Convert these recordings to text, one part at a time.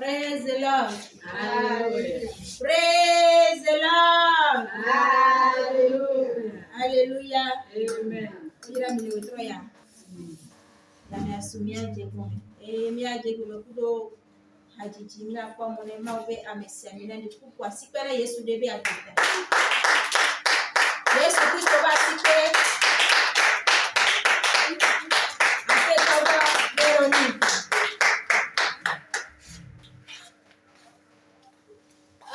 Praise the Lord. Hallelujah. Praise the Lord. Hallelujah. Hallelujah. Amen. Ila mliotoya. Na asumiaje kumbe. Miaje kumekudo hajijimila kwa mwanema ube amesiamina ni kwa siku ya Yesu debe atata. Yesu Kristo basike. Aketoka Veronica.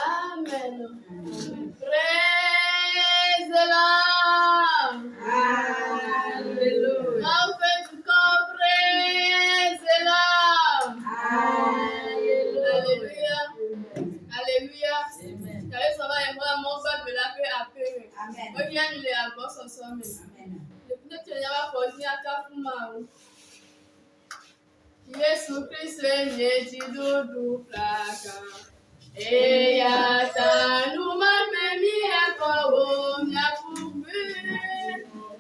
Amen. Praise the Lord. Hallelujah. How faith come, praise the Lord. Hallelujah. Alléluia. Car ça va et moi, mon père me l'a fait appeler. Amen. Moi, viens les avoir son somme. Amen. Depuis que tu n'as pas connu à Kafuma. Jésus Christ est né du doudou placa. Et ata nous m'a mis à quoi on a couru.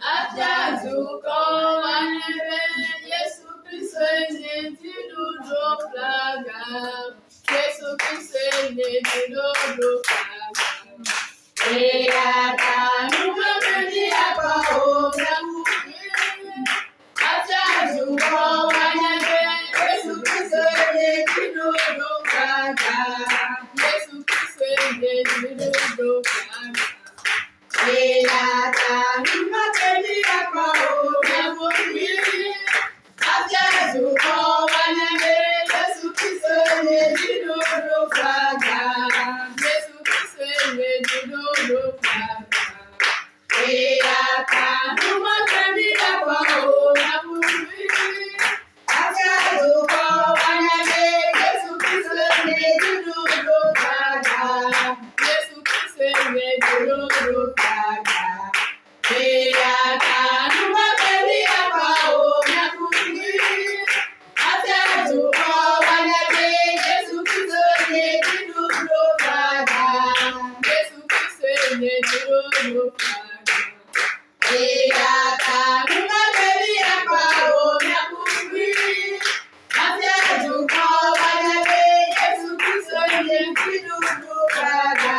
Ajazu comme un Jésus Christ est né du doudou placa. Jésus Christ est né du doudou placa. Et ata nous m'a mis à quoi on a couru. Ajazu comme un Jésus Christ est né du doudou placa. Jésus Christ est né du doudou placa. Et ata nous m'a mis à quoi on a couru. Ajazu comme un Jésus Christ est né du doudou placa. Jésus Christ est né du doudou placa. Et ata nous m'a mis à quoi on a couru. Ajazu comme un Jésus Christ est né du doudou placa. Jésus Christ est né du doudou placa. Et ata nous m'a mis à quoi on a couru. Ajazu comme un Jésus Christ est né du doudou placa. Jésus Christ est né du doudou placa. Et ata nous m'a mis à quoi on a couru. Ajazu comme un Jésus Christ est né du doudou placa.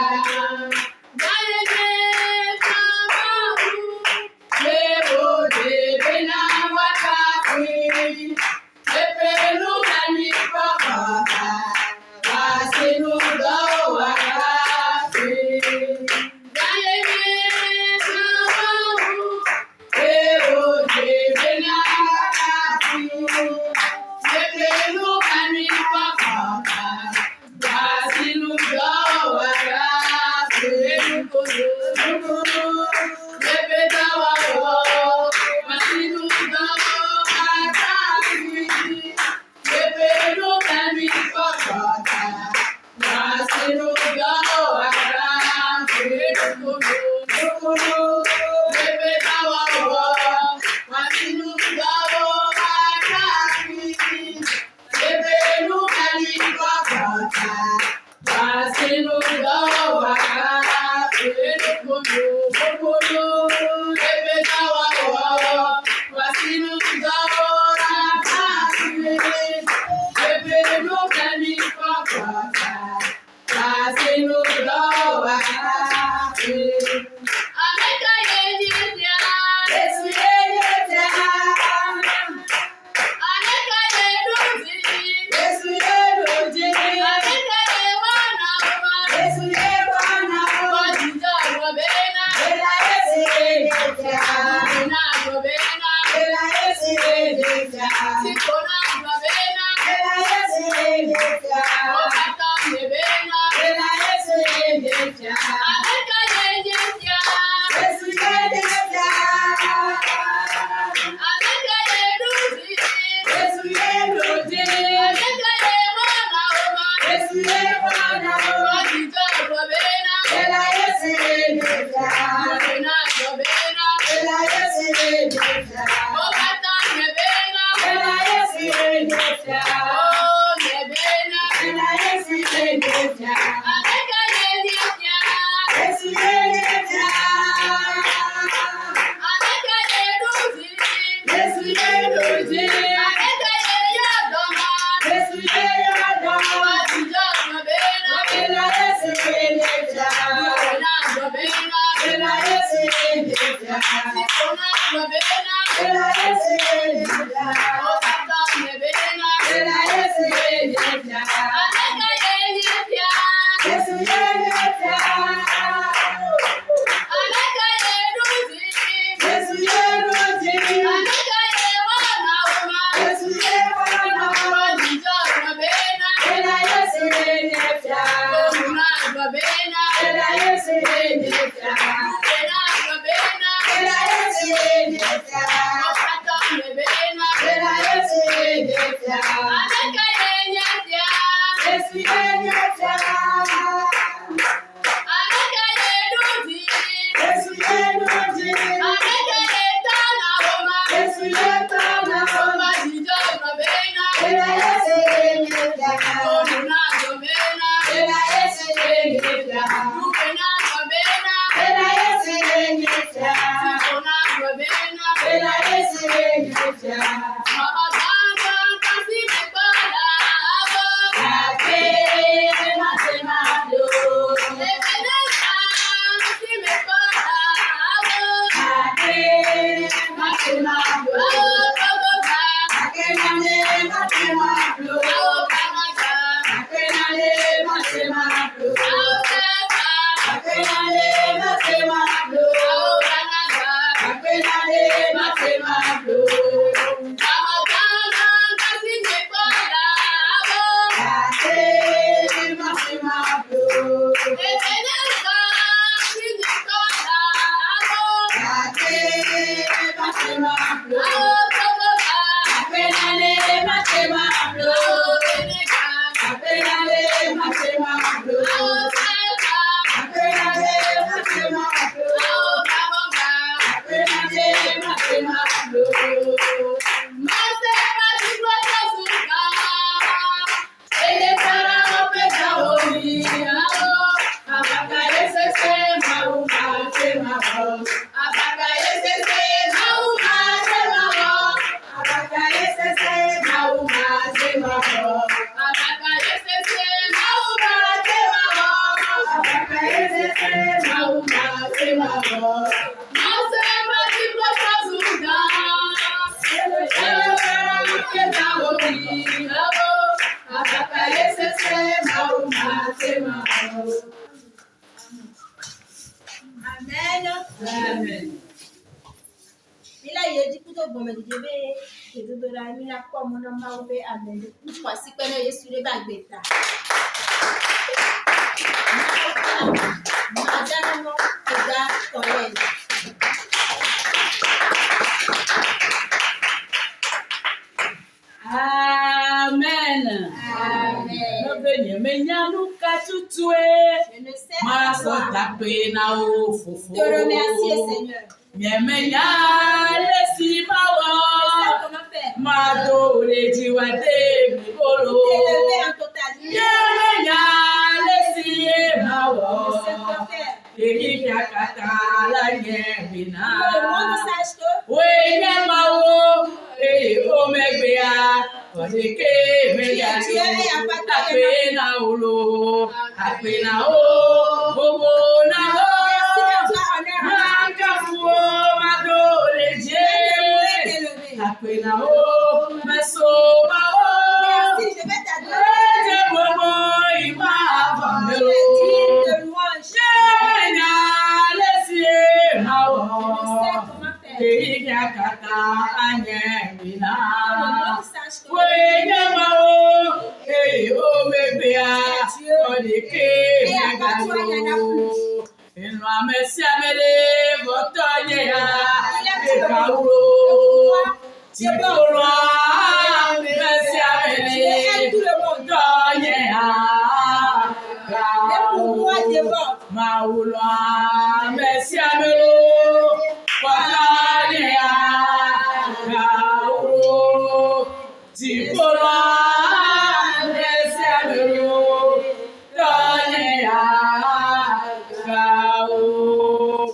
Amen. Mila yeji kuto bome dijebe kedodora mila kwa mona maube amen. Kwa sikwana Yesu le bagbeta. Madame no kuda tolen. Amen. Amen. Nobenye menyanu katutue. Je ne sais Ma pas so quoi. tape na o fofo. Te remercier Seigneur. Nyemenya lesi Je sais mawo. comment faire. Ma do le jiwade mi bolo. T'élever en totalité. Nyemenya lesi Je sais mawo. quoi faire. Eyi kakata la nyemina. Que le monde sache que Wenye mawo omegbea odeke meya ape na olo ape na o gbogbo na o makafuo madoleje ape na o meso ma o merci, je vais t'adorer. eje gbogbo ima Je famelo dis de louange. jenya lesie ma Je ne sais o. comment faire. Eyi kakata anyemina. Que le monde sache que Wenye mao, omegbea, odike megado. Inu amesi amele votoye ya, ekawuro. Tipolo amesi amele votoye ya, ekawuro. Maulo amesi amele votoye ya, ekawuro. Tipolo amesi amele votoye ya, ekawuro.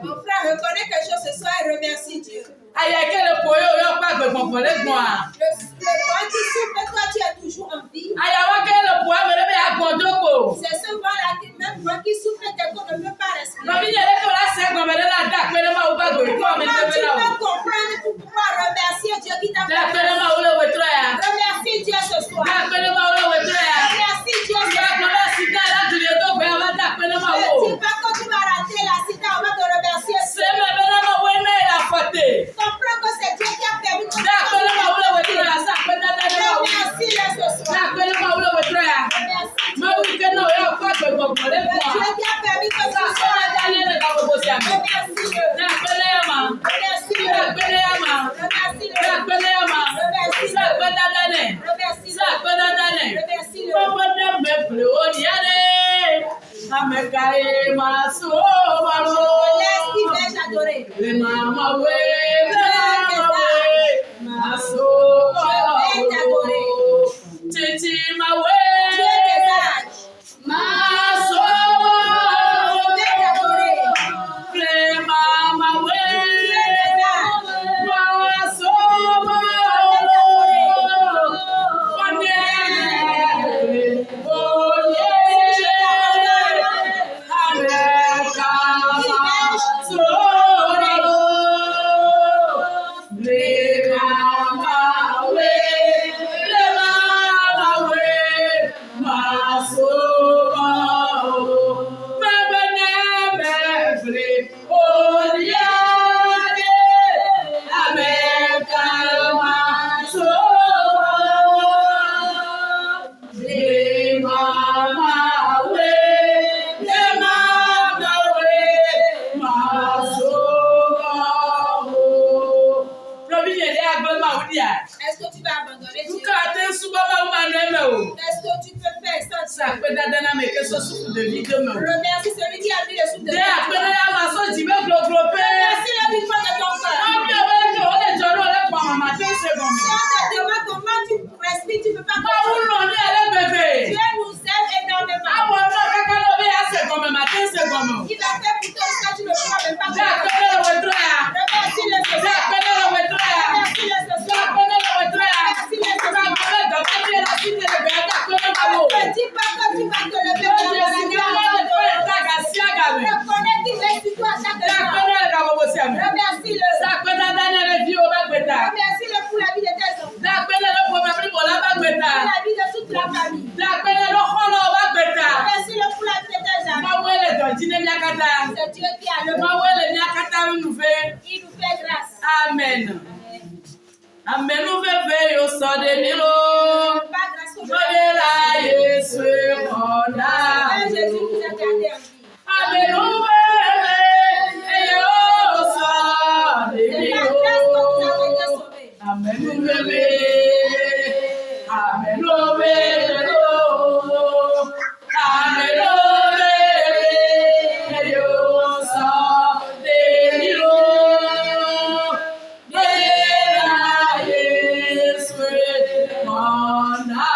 mon frère reconnaît quelque chose ce soir et remercie Dieu. Ayakele poyo yo gbagbe gbọ̀ngbọ̀n lẹ́gbọ̀n a. Le vent qui souffle, toi tu es toujours en vie. Ayawakele poyo mele be agbọ̀ndógbò. C'est ce vent-là qui, même vent qui souffle, quelqu'un ne peut pas Dieu qui a permis que tu sois là. Remercie-le. Est-ce que tu vas abandonner Dieu? Est-ce que tu peux faire ça? Remercie celui qui a mis le souffle de Dieu. Remercie la victoire de ton cœur. Si on te demande comment tu respires, tu ne peux pas comprendre. Dieu nous aime énormément. Il va faire pour toi ce que tu ne pourras même pas comprendre. Remercie-le ce soir. Remercie-le ce soir. Remercie-le ce soir. Ne dis pas que tu vas te lever pour la reconnais qu'il est sur toi chaque jour. Remercie-le. Remercie-le pour la vie de tes enfants. Pour la vie de toute la famille. Remercie-le pour la vie de tes amis. C'est Dieu qui a le pouvoir. Il nous fait grâce. Amen. Amen. Nous veillons sur des niveaux. Pas grâce au Jodela Yesu Konda. Jésus nous a gardés en vie. Amen. Nous veillons sur des C'est par grâce que nous avons été niveaux. sauvés. Amen. Nous veillons. Amen. Nous veillons. Amen. Nous veillons sur des niveaux. Jodela Yesu Konda.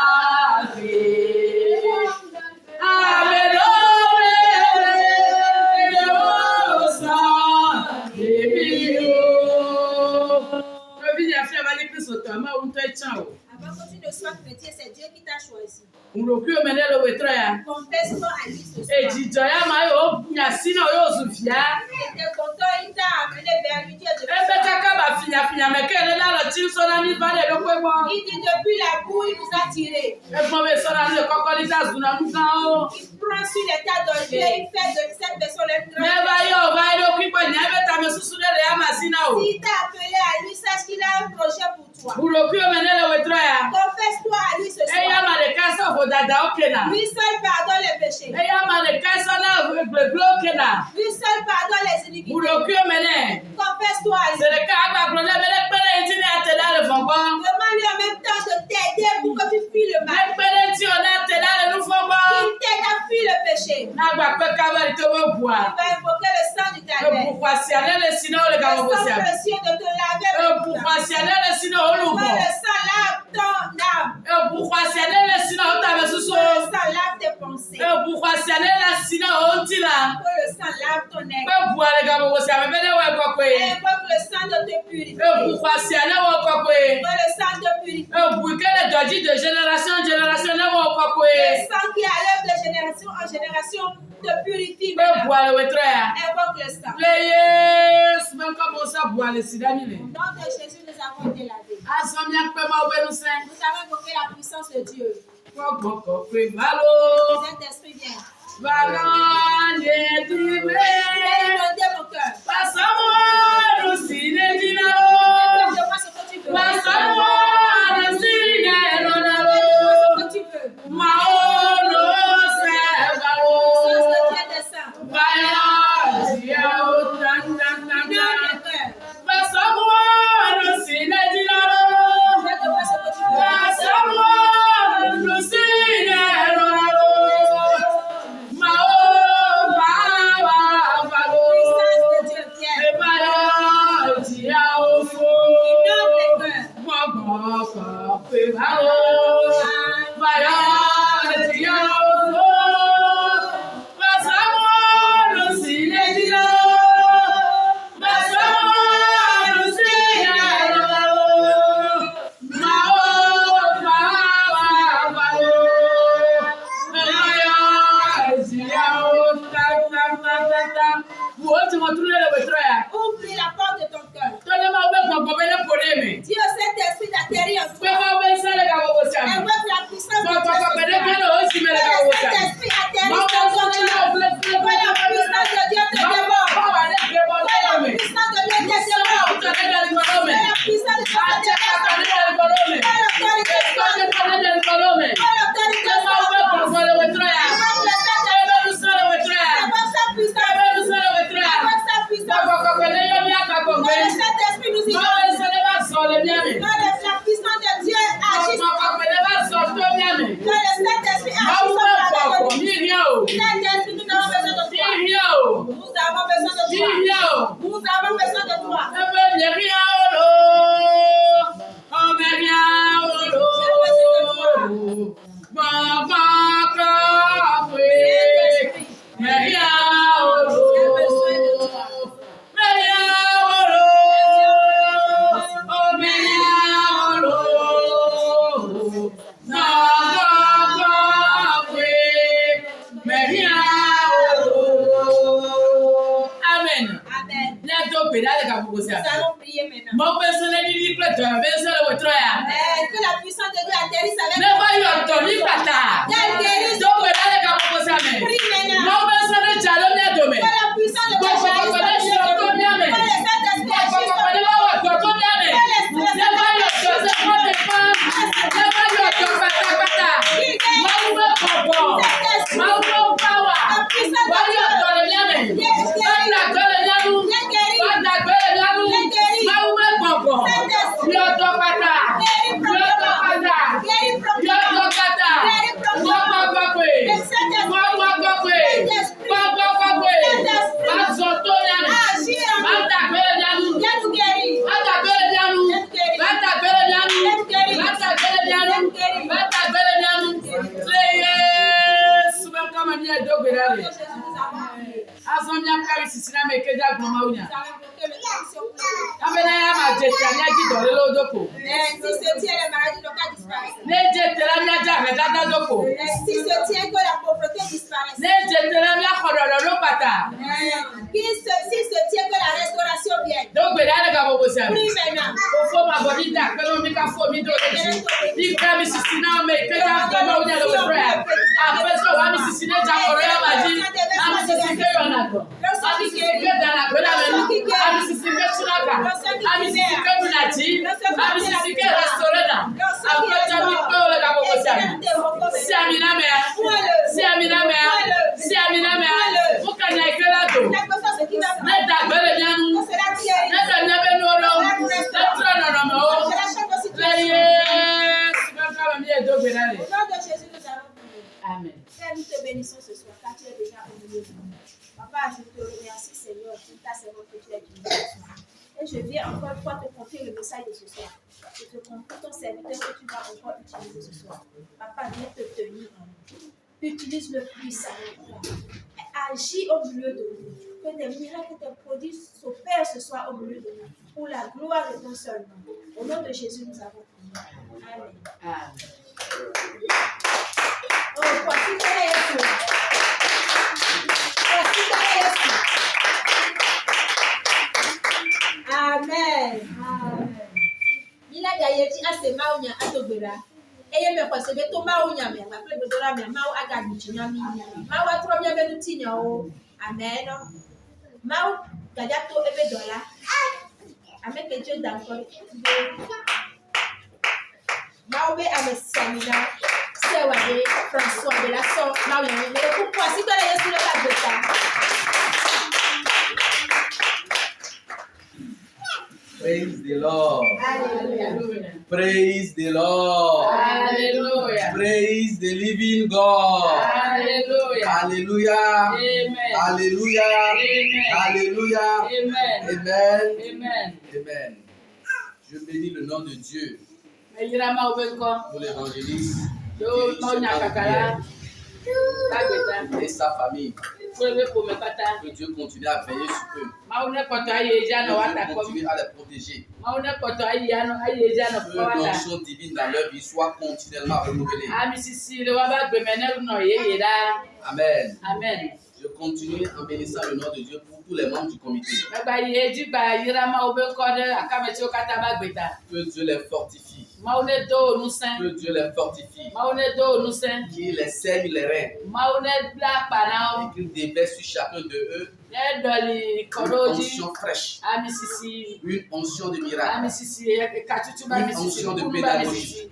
Avant que tu ne sois chrétien, c'est Dieu qui t'a choisi. Confesse-toi Confesse-toi à lui ce soir. Et Tu étais content, il t'a amené vers lui. Dieu depuis il dit depuis la boue, il nous a tirés. Il prend sur les tas d'orgueil, il fait de cette personne un grand. S'il t'a appelé à lui, sache qu'il a un projet pour toi. Confesse-toi à lui ce soir. Lui seul pardonne les péchés. Lui seul pardonne les iniquités. Confesse-toi à lui. Demande-lui en même temps de t'aider pour que tu fuis le mal. Qu'il t'aide à fuir le péché. Il va invoquer le sang du Calvaire. Le sang précieux de te laver. Le sang lave ton âme. Le sang lave tes pensées. Que le sang lave ton être. Invoque le sang de te purifier. Que le sang te purifie. Le sang qui enlève de génération en génération te purifie. Invoque le sang. Au nom de Jésus, nous avons été lavés. Nous avons invoqué la puissance de Dieu. Saint-Esprit vient. Inonder mon cœur. Demande ce que tu veux. Demande ce que tu veux. Ouvre la porte de ton cœur. Dis au Saint-Esprit d'atterrir en toi. Invoque la puissance de Dieu. Que le Saint-Esprit atterrisse en toi. Que la puissance de Dieu te dévore. Que la puissance de Dieu te dévore. Que la puissance de Dieu te dévore. Que la puissance de Dieu atterrisse avec toi. Si se tient les maladies locales disparaissent. Si se tient que la pauvreté disparaisse. Si se tient que la restauration vienne. Prie maintenant. Amen. Père, nous te bénissons ce soir car tu es déjà au milieu de nous. Papa, je te remercie, Seigneur, pour ta servante que tu as utilisée ce soir. Et je viens encore une fois te confier le message de ce soir. Je te confie ton serviteur que tu vas encore utiliser ce soir. Papa, viens te tenir en nous. Utilise-le puissamment. Agis au milieu de nous. Que des miracles et des prodiges s'opèrent ce soir au milieu de nous. Pour la gloire de ton seul nom. Au nom de Jésus, nous avons prié. Amen. Oh, voici quel est Jésus. Voici quel est Jésus. Amen. Amen. Il a gagné à ses maounia à Tobera. Et il me passe de ton maounia, mais ma plaie de la mia, mau a gagné, mau a trop bien de Tigno. Amen. Mau, Gadato et Bedola. Amen, que Dieu d'encore. Maube à mes séminaires, c'est Wadé, François de la Sorte, Maouia, mais pourquoi si tu as sur le cadre de ça? Praise the Lord. Alléluia. Praise the Lord. Hallelujah. Praise the living God. Hallelujah. Hallelujah. Amen. Hallelujah. Amen. Hallelujah. Amen. Amen. Amen. Amen. Je bénis le nom de Dieu Mejirama ubeko. pour l'évangéliste Yo maunya kakala. et sa famille. Kulebe kumepata. Que Dieu continue à veiller sur eux. Maune koto ayejana Que wata Dieu kom. continue à les protéger. Maune koto ayejana Que wata. l'onction divine dans leur vie soit continuellement renouvelée. Ami sisi le waba gbemene no yeyeda. Amen. Amen. Je Je continue en bénissant le nom de Dieu pour tous les membres du comité. Megba yi edzi gba yra mawo be ŋkɔ ɖe akametsiwo katã be agbeta. Que Dieu les fortifie. Mawu ne do wo ŋusẽ. Que Dieu les fortifie. Mawu ne do wo ŋusẽ. Qu'il les saigne les reins. Mawu ne bla akpa na wo. Et qu'il déverse sur chacun de eux Ne ɖɔli kɔ ɖe une wo dzi. onction fraîche. Ami sisi. Une onction de Ami miracle. sisi katutu ba ami Une sisi. onction de Kunu ba ami pédagogie. sisi.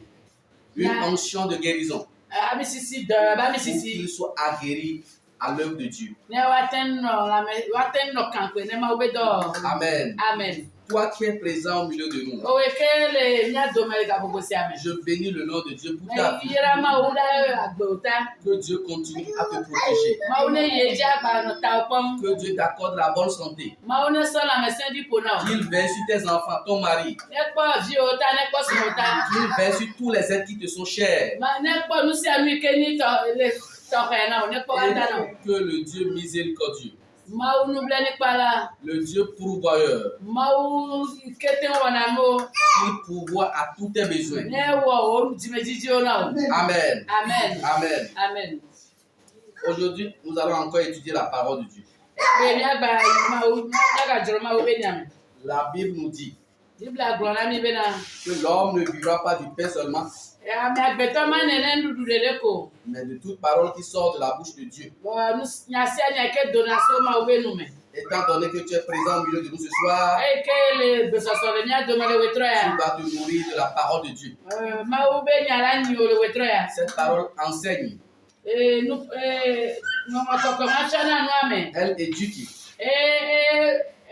Une onction de guérison. Ami sisi dɔ ba ami Pour sisi. qu'ils soient aguerris à l'œuvre de Dieu. Ne woate nɔ lãme woate nɔ kankpe ne mawu be dɔ. Amen. Amen. Toi qui es présent au milieu de nous, Owe ke le mía dome le gaƒoƒo sia me. je bénis le nom de Dieu pour ta vie. Yra mawu ɖe agbewo ta. Que Dieu continue à te protéger. Mawu ne yi edzi agba nɔ tawò kpɔm. Que Dieu t'accorde la bonne santé. Mawu ne sɔ lãmesẽ ɖi ƒo na wo. Qu'il veille sur tes enfants, ton mari. Ne kpɔ viwo ta, ne kpɔ srɔ̃wo ta. Qu'il veille sur tous les êtres qui te sont chers. Ne kpɔ nu sia nu yi ke ni le tɔxɛ na wo, ne kpɔ Et katã na wo. que le Dieu miséricordieux, Mawu nublanikpala, le Dieu pourvoyeur, Mawu kete wɔna mo, qu'il pourvoit à tous tes besoins. ne wɔ wo dzimedzidziwo na wo. Amen. Amen. Amen. Amen. Aujourd'hui, nous allons encore étudier la parole de Dieu. Be miagba Mawu, miagadzro Mawu be nyame. La Bible nous dit Bibla gblɔ na mi bena, que l'homme ne vivra pas du pain seulement, ame agbetɔ ma nene nuɖuɖu ɖeɖe ko. mais de toute parole qui sort de la bouche de Dieu. Nya sia nya ke dona so Mawu be nu me. Étant donné que tu es présent au milieu de nous ce soir, Eye ke le gbesɔsɔ le mía dome le wetrɔ tu ya. vas te nourrir de la parole de Dieu. Mawu be nya la nyi wo le wetrɔ ya. Cette parole enseigne, Nɔmɔkɔkɔ ma fia na nua me. elle éduque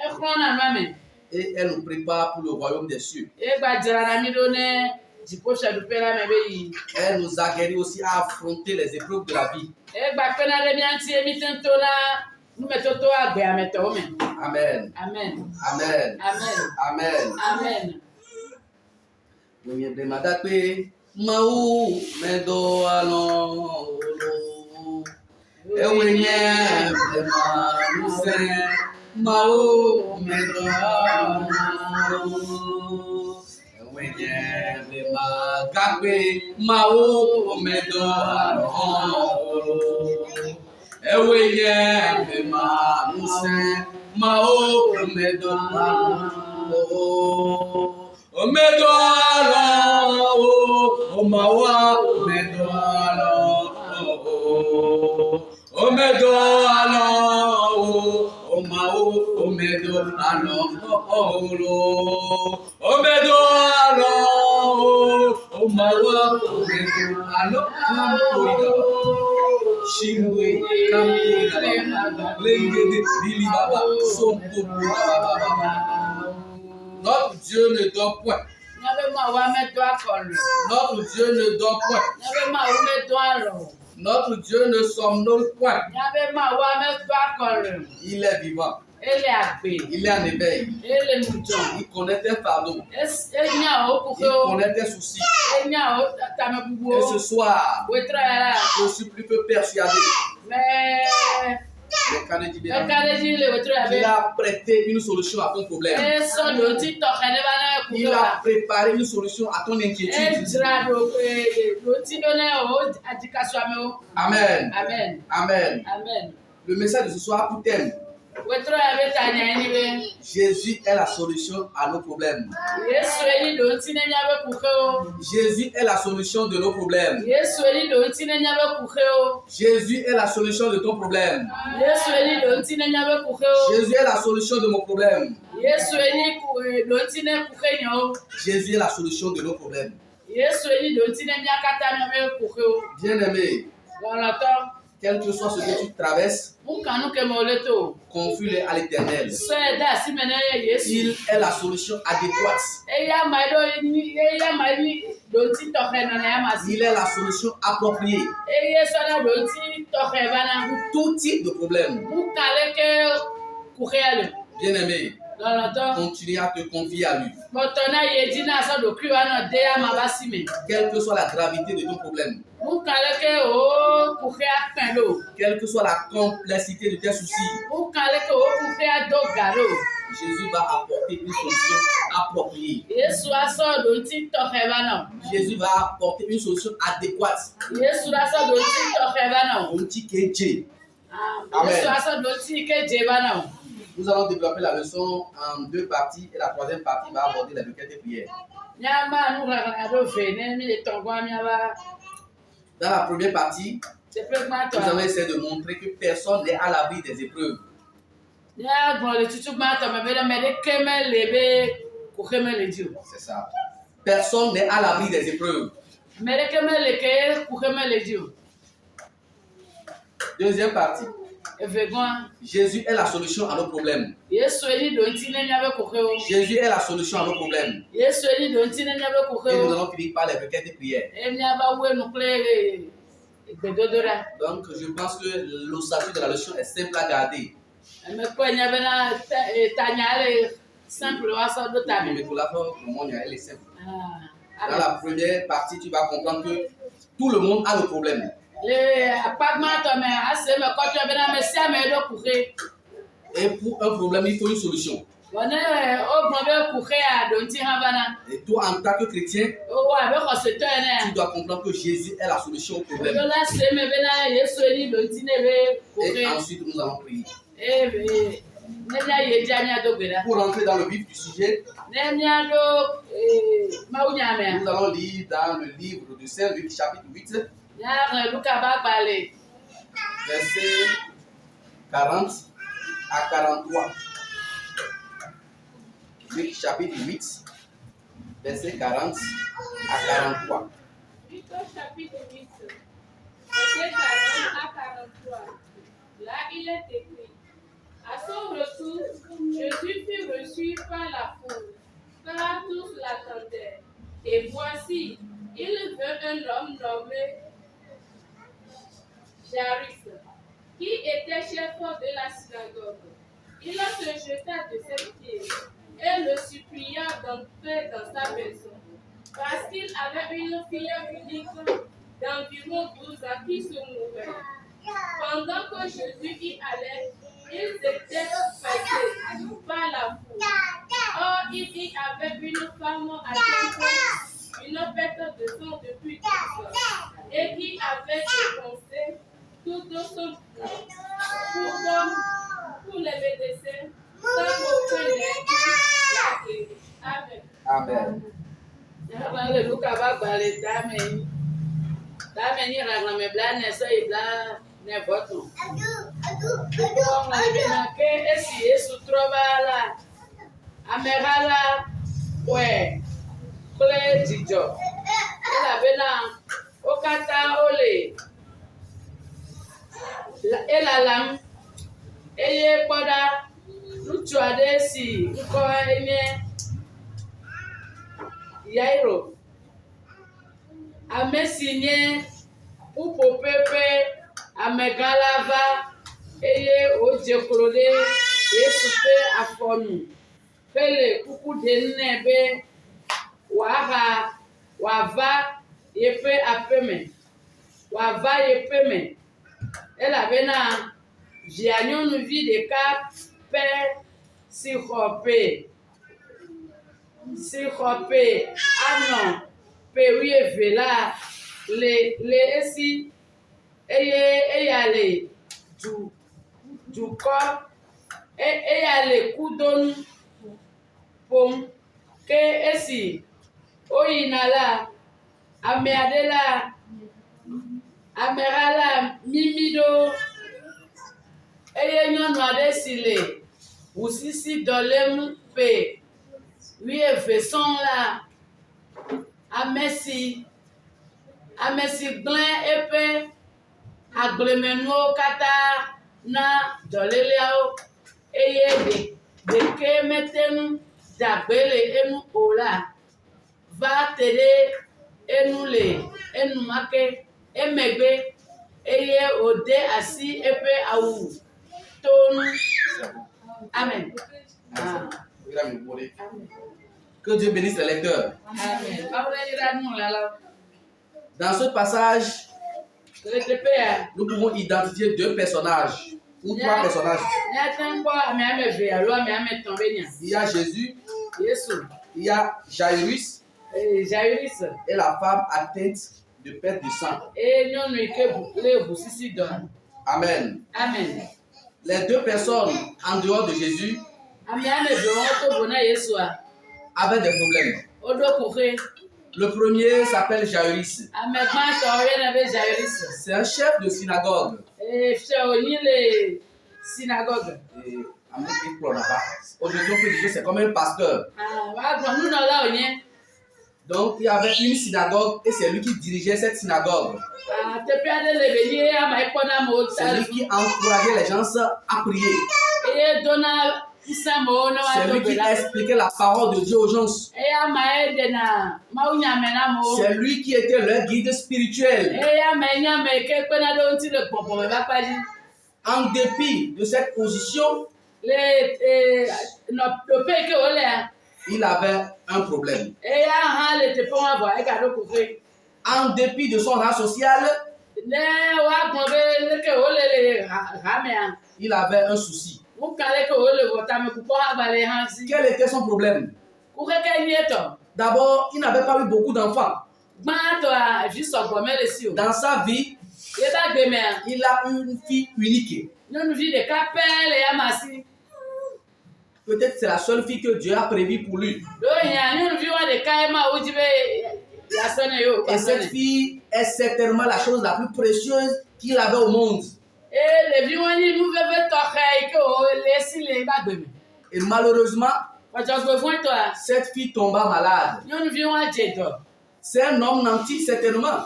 Exlɔ̃ na nua me. et elle nous prépare pour le royaume des cieux. Egba dzrana mi ɖo ne dziƒofiaɖuƒe la me be yi. Elle nous aguerrit aussi à affronter les épreuves de la vie. Egba kpena ɖe mía ŋuti ye mi te to la numetoto agbea me tɔwo me. Amen. Amen. Amen. Amen. Amen. Amen. Wòye blemada pé Mawu medo alɔ ewoe nye blema ŋusẽ. Mawu medo alɔ ewoe nye blema gakpe. Mawu medo alɔ ewoe nye blema ŋusẽ. Mawu medo alɔ. Omedo alɔ o Mawa omedo alɔ omedo alɔ o Mawo omedo alɔ omedo alɔ o Mawa omedo alɔ Shingwe kampe lengede bili baba sompo baba. Notre Dieu ne dort point. Nyabe Mawu amedo akɔlɔ. Notre Dieu ne dort point. Nyabe Mawu medo alɔ. Notre Dieu ne somnole point. Nyabe Mawu amedo akɔlɔ. Il est vivant. Ele agbe. Il est en éveil. Ele nudzɔ. Il connaît tes fardeaux. Enya wo Il kuxewo. connaît tes soucis. Enya wo tame Et bubuwo. ce soir, Wetrɔ ya la. je suis plus que persuadé Mɛ ɛka ɖe dzi le wetrɔ ya qu'il be. a prêté une solution à ton problème. Esɔ ɖo ti tɔxɛ ne va ne Il kuxewo a la. préparé une solution à ton inquiétude. Edzra ɖo ti ɖo ne wo adikasuamewo. Amen. Amen. Amen. Amen. Le message de ce soir pour thème: Wetrɔ ya be ta nya ni be. Jésus est la solution à nos problèmes. Yesu eni ɖo ti ne nya be kuxewo. Jésus est la solution de nos problèmes. Yesu eni ɖo ti ne nya be kuxewo. Jésus est la solution de ton problème. Yesu eni ɖo ti ne nya be kuxewo. Jésus est la solution de mon problème. Yesu eni ɖo ti ne kuxe nyawo. Jésus est la solution de nos problèmes. Yesu eni ɖo ti ne mía katã mía be kuxewo. Bien-aimé, Lɔlɔtɔ, quel que soit ce que tu traverses, ŋkanu ke me wòle to. confie-le à l'Éternel. Sɔe de asi me ne Yesu. Il est la solution adéquate. Eya ma ni ɖo ti tɔxɛ nɔna ya ma si. Il est la solution appropriée Eye sɔna ɖo ti tɔxɛ vana. pour tout type de problème. Ŋka le ke kuxea le. Bien-aimé, Lɔlɔtɔ, continue à te confier à lui. mɔtɔ na yi dzi na sɔ ɖokui wa nɔ de ya ma va si me. Quelle que soit la gravité de ton problème, Ŋka le ke wo kuxea kpɛ lo. quelle que soit la complexité de tes soucis, Ŋka le ke wo kuxea do ga lo. Jésus va apporter une solution appropriée. Yesu asɔ ɖo ti tɔxɛ vana. Jésus va apporter une solution adéquate. Yesu asɔ ɖo ti tɔxɛ vana. Un petit kéché. Amen. Yesu asa do ti ke jeba na o. Nous allons développer la leçon en 2 parties et la troisième partie va aborder les requêtes et prières. Nyama nu ra do fe ne mi to gwa mi aba. Dans la première partie, Se pe gba to. nous allons essayer de montrer que personne n'est à l'abri des épreuves. Ya gbo le tutu gba to me be de keme lebe ko keme le ji o. C'est ça. Personne n'est à l'abri des épreuves. Me de keme le ke ko keme le ji o. Deuxième partie, Eve gwa. Jésus est la solution à nos problèmes. Yesu eni do nti ne mi abe ko ke o. Jésus est la solution à nos problèmes. Yesu eni do nti ne mi abe ko ke Et nous o. allons finir par les requêtes et prières. E mi aba we nu kle gbedodora. Donc, je pense que l'ossature de la leçon est simple à garder. Me ko nya be na tanyale simple wa so do ta Mais mi. pour la fois, pour moi, elle est simple. Ah. Dans la première partie, tu vas comprendre que tout le monde a le problème. Le apagma to me ase me ko to be na me sia me do ku ke. Et pour un problème, il faut une solution. Wona o gbon be ku ke a do nti ha bana. Et toi, en tant que chrétien, O wa be ko se to tu ene. dois comprendre que Jésus est la solution au Do problème. la se me be na Yesu eni do nti ne be ku Et ke. ensuite, nous allons prier. E be ne nya ye ja nya do gbeda. Pour rentrer dans le vif du sujet, Ne nya do ma unya me. nous allons lire dans le livre de Saint Luc, chapitre 8, Ya Luka ba gbale. versets 40 à 43. Luc, chapitre 8, versets 40 à 43. Luc chapitre 8, verset 40 à 43. Là, il est écrit: À son retour, Jésus fut reçu par la foule, car tous l'attendaient. Et voici, il vint un homme nommé Jairus, qui était chef de la synagogue. Il se jeta de ses pieds et le supplia d'entrer dans sa maison, parce qu'il avait une fille unique d'environ 12 ans qui se mourait. Pendant que Jésus y allait, ils étaient pressés par la foule. Or, il y avait une femme atteinte d'une perte de sang depuis 12 ans, et qui avait dépensé tout son pour les médecins, sans aucun la guérir. Amen. Amen. Ya Luka ba gbale dame. Dame ni ra na me bla ne so ibla ne voto. Como le bena ke esi Yesu trova la. Amerala we kole jijo. Ela bena okata ole. Ela lam eye poda lutu ade si nko ene Yairo amesinye upo pepe amegalava eye ojekorode Yesu pe afonu pele kuku de nebe waha wava yepe apeme wava yepeme ela bena vianyonu vi de ka pe si hope ano pe wie vela le esi eyale du ko eyale kudon pom ke esi oyinala amerala mimido eye nyɔnu aɖe si le wusisi dɔlem pe wievesɔn la ame si gblẽ eƒe agblemenuwo katã na dɔléleawo eye ɖeke mete ŋu dagbe le enu o la va te ɖe enu le enumake emegbe eye wòde asi eƒe awu to ŋu. Amen. Ah. Que Dieu bénisse les lecteurs. Amen. Dans ce passage, nous pouvons identifier 2 personnages ou 3 personnages. Il y a Jésus, il y a Jairus et la femme atteinte de perte de sang. Amen. Amen. Les deux personnes en dehors de Jésus Ame ame eve wɔn to bo na Yesu a. avaient des problèmes. Woɖo kuxe. Le premier s'appelle Jairus. Ame gbãtɔ woyɔna be Jairus. C'est un chef de synagogue. Fia wònyi le synagogue. Et aujourd'hui, on peut dire que c'est comme un pasteur. Wagblɔ nunɔla wònye. Donc, il y avait une synagogue et c'est lui qui dirigeait cette synagogue. Teƒe aɖe le be ye ama ekpɔna amewo ta. C'est lui qui encourageait les gens à prier. Eye dona ŋusẽ amewo ne C'est woado lui gbe qui ɖa. expliquait la parole de Dieu aux gens. Eye amae ɖena mawunyame na amewo. C'est lui qui était leur guide spirituel. Eye amae nye ame yi ke kpena ɖe wo ŋuti le gbɔgbɔme ƒe akpa dzi. En dépit de cette position, Le nɔƒe yi ke wolea. il avait un problème. Eya hã le teƒe wɔn vɔ egaɖo kuxe. En dépit de son rang social, Ne woagblɔ be leke wole le hamea. il avait un souci. Nuka leke wole wɔ tamekukɔ agbalẽ hã si. Quel était son problème? Kuxe ke nye etɔ. D'abord, il n'avait pas eu beaucoup d'enfants. Gbãtɔa vi sɔgbɔ mele si o. Dans sa vie, Ye be agbemea. il a une fille unique. Nyɔnuvi ɖeka pɛ le yama si. Peut-être c'est la seule fille que Dieu a prévue pour lui. Ɖo nya nyɔnuvi wa ɖeka ye ma wo dzi be yasɔ ne yewo Et cette fille est certainement la chose la plus précieuse qu'il avait au monde. Ɖevi wo nyi nuveve tɔxɛ yi ke wole si le ba gbeme. Et malheureusement, Dzɔgbevɔ̃tɔa. cette fille tomba malade. Nyɔnuvi wa dze dɔ. C'est un homme nanti, certainement.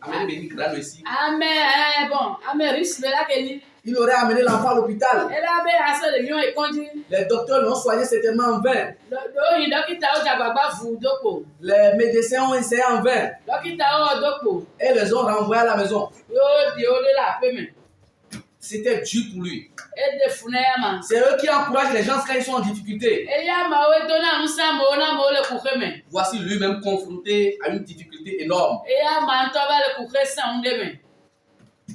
Amen, béni, grâce aussi. Ame riche be la ke nyi. Il aurait amené l'enfant à l'hôpital. Ela be asɔ ɖevi wa yi kɔdzi. Les docteurs l'ont soigné certainement en vain. Ɖo yi dɔkitawo dze agbagba vu do kpo. Les médecins ont essayé en vain. Dɔkitawo wɔ do kpo. Et les ont renvoyés à la maison. Yo ɖi wo ɖe le aƒe me. C'était dur pour lui. Eɖe fu na ya ma. C'est eux qui encouragent les gens quand ils sont en difficulté. Eya amawo dona ŋusẽ amewo na amewo le kuxe me. Voici lui-même confronté à une difficulté énorme. Eya ama ŋutɔ va le kuxe sãŋu ɖe me.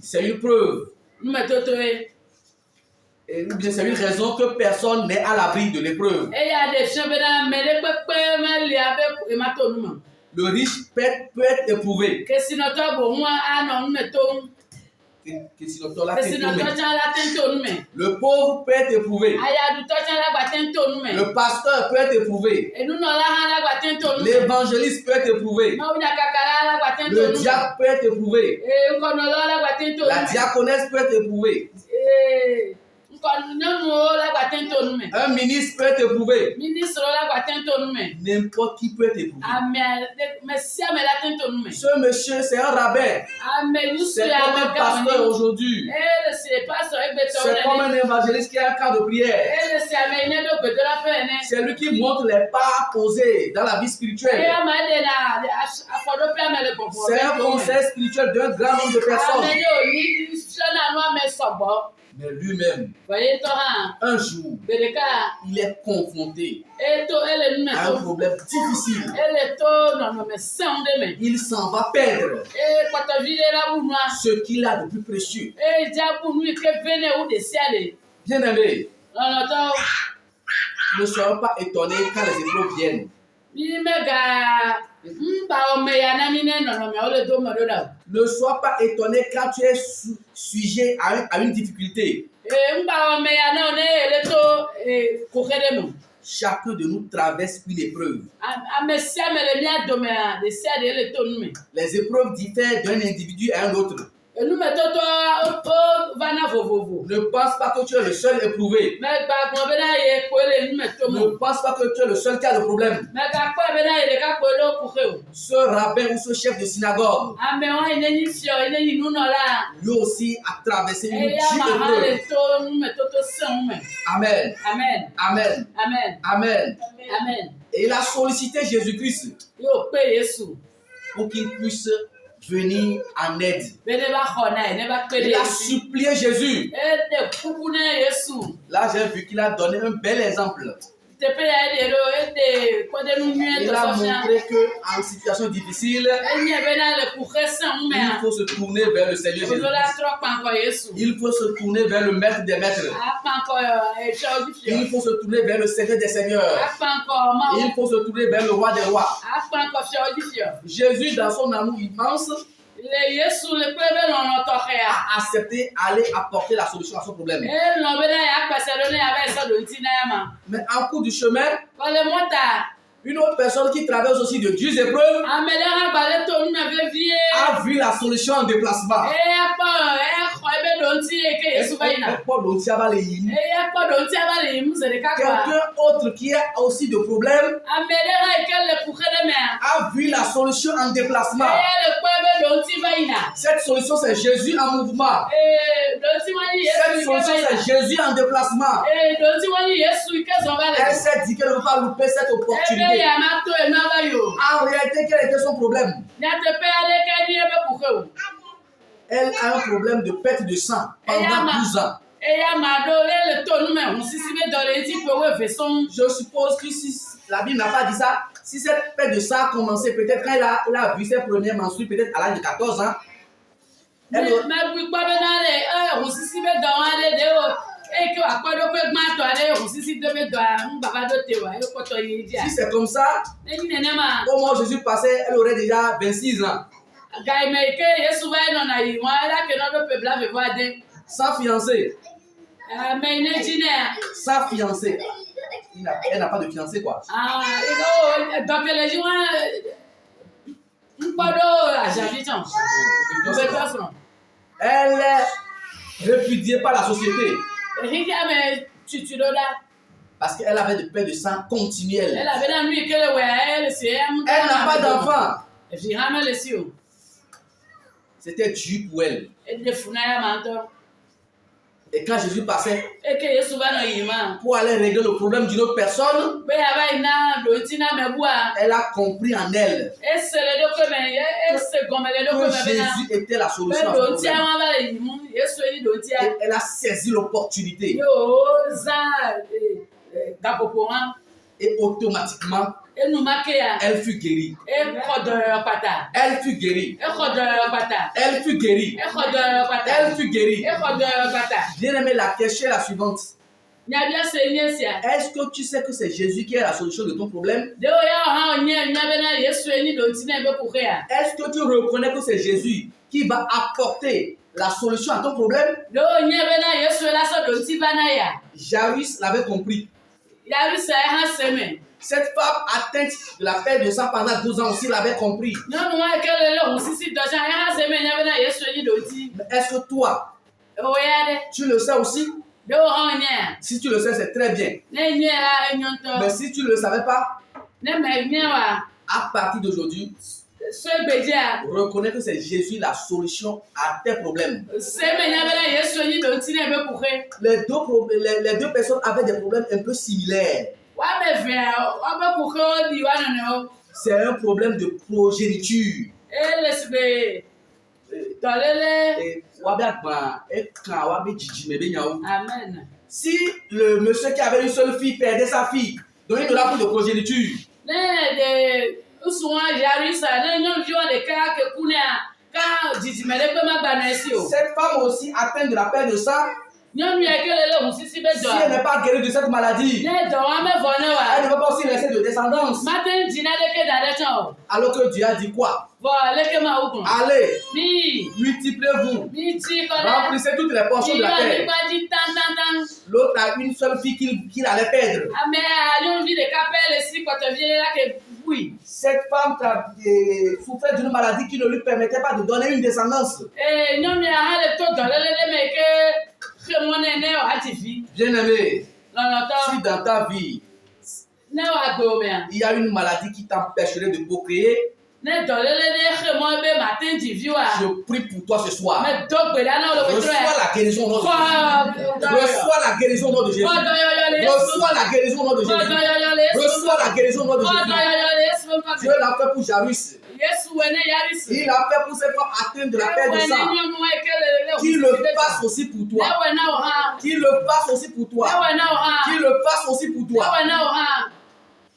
C'est une preuve. Numetotoe. Et bien, c'est une raison que personne n'est à l'abri de l'épreuve. Eya ɖe fia be na ame ɖe kpekpe meli abe emato nu me. Le riche peut être éprouvé. Kesinɔtɔ boŋu anɔ nu me tom. Kesinɔtɔ tsã la te to nu me. Le pauvre peut être éprouvé. Ayadutɔ tsã la gba te to nu me. Le pasteur peut être éprouvé. Enunɔla hã la gba te to nu me. L'évangéliste peut être éprouvé. Mawunyakaka la gba te to Le nu me. diacre peut être éprouvé. Ŋkɔnɔla la gba te to nu La me. diaconesse peut être éprouvée. Nyɔnuwo la gba te to nu me. Un ministre peut être éprouvé. Ministre la gba te to nu me. N'importe qui peut être éprouvé. Ame sia ame la te to nu me. Ce monsieur, c'est un rabbin. Ame yusu C'est ya comme un pasteur aujourd'hui. Ele si pastor egbetɔ C'est comme un évangéliste qui a un cas de prière. Ele si ame yi ne ɖo gbedoɖaƒe ene. C'est lui qui montre les pas posés dans la vie spirituelle. Eye ama ɖe na afɔɖoƒe ame le gbɔgbɔ. C'est un conseil spirituel d'un grand nombre de Ame personnes. ɖe wònyi fiɔna nu ame sɔgbɔ. Mais lui-même, Vɔyetɔ hã. un jour, Gbe ɖeka il est confronté eto ele nu me à un to. problème difficile. Ele to nɔnɔme sẽŋu ɖe me. Il s'en va perdre Kpɔtɔvi ɖe la bu nua. ce qu'il a de plus précieux. Dza bu nu yi ke ve ne wo ɖe sia ɖe. Bien-aimé, Lɔlɔtɔwo. ne soyons pas étonnés quand les épreuves viennent. Mi mega ŋbawɔme ya na mi ne nɔnɔmeawo le do me ɖo ɖa o. Ne sois pas étonné quand tu es sujet à une difficulté. Ŋbawɔme ya na wo ne ele to kuxe ɖe me. Chacun de nous traverse une épreuve. Ame sia ame le mía domea ɖe sia ɖe ele to nu me. Les épreuves diffèrent d'un individu à un autre. Enumetɔtɔ wo vana vovovo. Ne pense pas que tu es le seul éprouvé. Megbagbɔ be na ye koe le numeto me. Ne pense pas que tu es le seul qui a le problème. Megakpɔe be na ye ɖeka koe le wo kuxe o. Ce rabbin ou ce chef de synagogue, Amewo yi ne nyi fiɔ yi ne nyi nunɔla. lui aussi a traversé une Eya dure ma hã le épreuve. to numetoto sẽŋu me. Amen. Amen. Amen. Amen. Amen. Amen. Et il a sollicité Jésus-Christ Yo kpe Yesu. pour qu'il puisse venir en aide. Be ne ba xɔ na ye ne ba kpe ɖe Il a Yesu. supplié Jésus. Eɖe kuku ne Yesu. Là, j'ai vu qu'il a donné un bel exemple. Teƒe ya eɖe ɖo eɖe kɔɖenu nyuie Il tɔ a sɔfia. montré qu'en situation difficile, Enye be na le kuxe sẽŋu il mea. faut se tourner vers le Seigneur Odo la Jésus. trɔ kpa ŋkɔ Yesu. Il faut se tourner vers le Maître des Maîtres. Akpa ŋkɔ fiɔvi Il fiɔ. faut se tourner vers le Seigneur des Seigneurs. Akpa ŋkɔ Mawu. Il faut se tourner vers le Roi des Rois. Akpa ŋkɔ fiɔvi fiɔ. Jésus, dans son amour immense, Le Yesu le plebe non tokhea. a accepté aller apporter la solution à son problème. E no bena ya paselone ya ba so do ntina ya ma. Mais en cours du chemin, Ko le mota. une autre personne qui traverse aussi de dures épreuves Amedera bale to nu be vie. a vu la solution en déplacement. E kho ebe do nti e ke Yesu ba ina. E kho do nti aba le mu se de ka kwa. Quelqu'un autre qui a aussi de problèmes Amedera e ke le kukhele me. a vu la solution en déplacement. E le ko ebe do nti ba ina. Cette solution, c'est Jésus en mouvement. E do nti wani Cette Yesu solution, ke ba ina. c'est Jésus en déplacement. E do nti wani Yesu ke zo ba le. Elle s'est dit qu'elle ne veut pas louper cette Ebe opportunité. ya ma to e ma ba yo. En réalité, quel était son problème? Ya te pe ade ke ni ebe kukhe. Elle a un problème de perte de sang pendant 12 ans. Eya ma do le to nu me hun sisi be do le ti pe we fe son. Je suppose que si la Bible n'a pas dit ça, si cette perte de sang a commencé peut-être quand elle a vu ses premières menstrues, peut-être à l'âge de 14 ans, elle aurait- Me bu pa be na le hun sisi be do wa de o. E ke wa ko do pe gba to ade hun sisi de be do a baba do te wa e ko to yi dia. si c'est comme ça, E ni nene ma au moment où Jésus passait, elle aurait déjà 26 ans, ga me ke Yesu ba no na yi wa la ke no do pe bla be va de. sans fiancé, Me ne jine. sans fiancé. Elle n'a pas de fiancé quoi. Ah, e do ke le ji wa Mpodo a javitan. Be to so. Elle est répudiée par la société Riga me tutu do da. parce qu'elle avait des pertes de sang continuelles. Elle avait la nuit qu'elle ouais, elle c'est Elle n'a pas d'enfant. Et puis ramène le sio. C'était dur pour elle. Et de funaya manto. Et quand Jésus passait Et que Yesu va no yima. pour aller régler le problème d'une autre personne, Be aba ina do tina me bua. elle a compris en elle Et c'est le do que me et c'est comme le do que que me bena. Jésus était la Be solution à do son tia problème. wa ba le yimu. Yesu ni do tia. Et elle a saisi l'opportunité. Yo za gapopo wan. Et automatiquement, E nu make ya. elle fut guérie. E kodo pata. Elle fut guérie. E kodo pata. Elle fut guérie. E kodo pata. Elle fut guérie. E kodo pata. Bien-aimé, la question est la suivante. Nyabia se nyesia. Est-ce que tu sais que c'est Jésus qui est la solution de ton problème? De o ya ha onye nyabena Yesu eni do tina be kuke ya. Est-ce que tu reconnais que c'est Jésus qui va apporter la solution à ton problème? De o nyabena Yesu la so do ti bana ya. Jairus l'avait compris. Ya ri se ha seme. Cette femme atteinte de la perte de sang pendant 12 ans aussi l'avait compris. Nyonu wa kele le hu sisi do ja ya ha seme nyabena Yesu eni do ti. Mais est-ce que toi, O ya de. tu le sais aussi? De o ha onye. Si tu le sais, c'est très bien. Ne nye ha enyonto. Mais si tu ne le savais pas, Ne me nye wa. à partir d'aujourd'hui, So gbeja. reconnais que c'est Jésus la solution à tes problèmes. Seme nyabena Yesu eni do ti ne be kuke. Les deux personnes avaient des problèmes un peu similaires. Wa me ve wa be kuke o di wa no. C'est un problème de progéniture. E le sbe. Tolele. Et Wabia et quand Wabi Jiji me benyao. Amen. Si le monsieur qui avait une seule fille perdait sa fille, donc il donnera pour de progéniture. Ne de usuwa Jarisa ne nyon viwa de ka ke kunia ka jijimele pe ma gba na esi o. Cette femme aussi atteinte de la perte de sang. Nyon mi ekele le musisi be Si do. elle n'est pas guérie de cette maladie, Ne do wa me vone elle ne wa. va pas aussi laisser de descendance. Maten jina de ke da de chan. Alors que Dieu a dit quoi? Bo le ke ma ukun. Allez, Mi multipliez-vous, mi ti ko de. remplissez toutes les portions de la Ni terre. pa di tan. L'autre a une seule fille qu'il allait perdre. Ame ali on vi de ka pe le si ko te vie la ke bui. Cette femme souffrait d'une maladie qui ne lui permettait pas de donner une descendance. Eh nyon mi ha le to do le me ke khemone ne o ati fi. Bien-aimé, Lọ́nà tó. si dans ta vie, Ne wa gbe omi a. il y a une maladie qui t'empêcherait de procréer, Ne dɔlele ne xe mɔ be mate dzivi wa. je prie pour toi ce soir. Me do gbe ɖa na wo le wotro Reçois ya. la guérison au nom de Jésus. Reçois la guérison au nom de Jésus. Kɔdɔyɔyɔ le Yesu. Reçois la guérison au nom de Jésus. Kɔdɔyɔyɔ le Yesu. Reçois la guérison au nom de Jésus. Kɔdɔyɔyɔ le Yesu Dieu nkɔmi. l'a fait pour Jairus. Yesu wene yarisi. Il l'a fait pour cette femme atteinte de la perte de Ewene sang. nyɔnu wa ekele le Qu'il le fasse aussi pour toi. Ne wena o ha. Qu'il le fasse aussi pour toi. Ne wena o ha. Qu'il le fasse aussi pour Ne toi. wena o ha.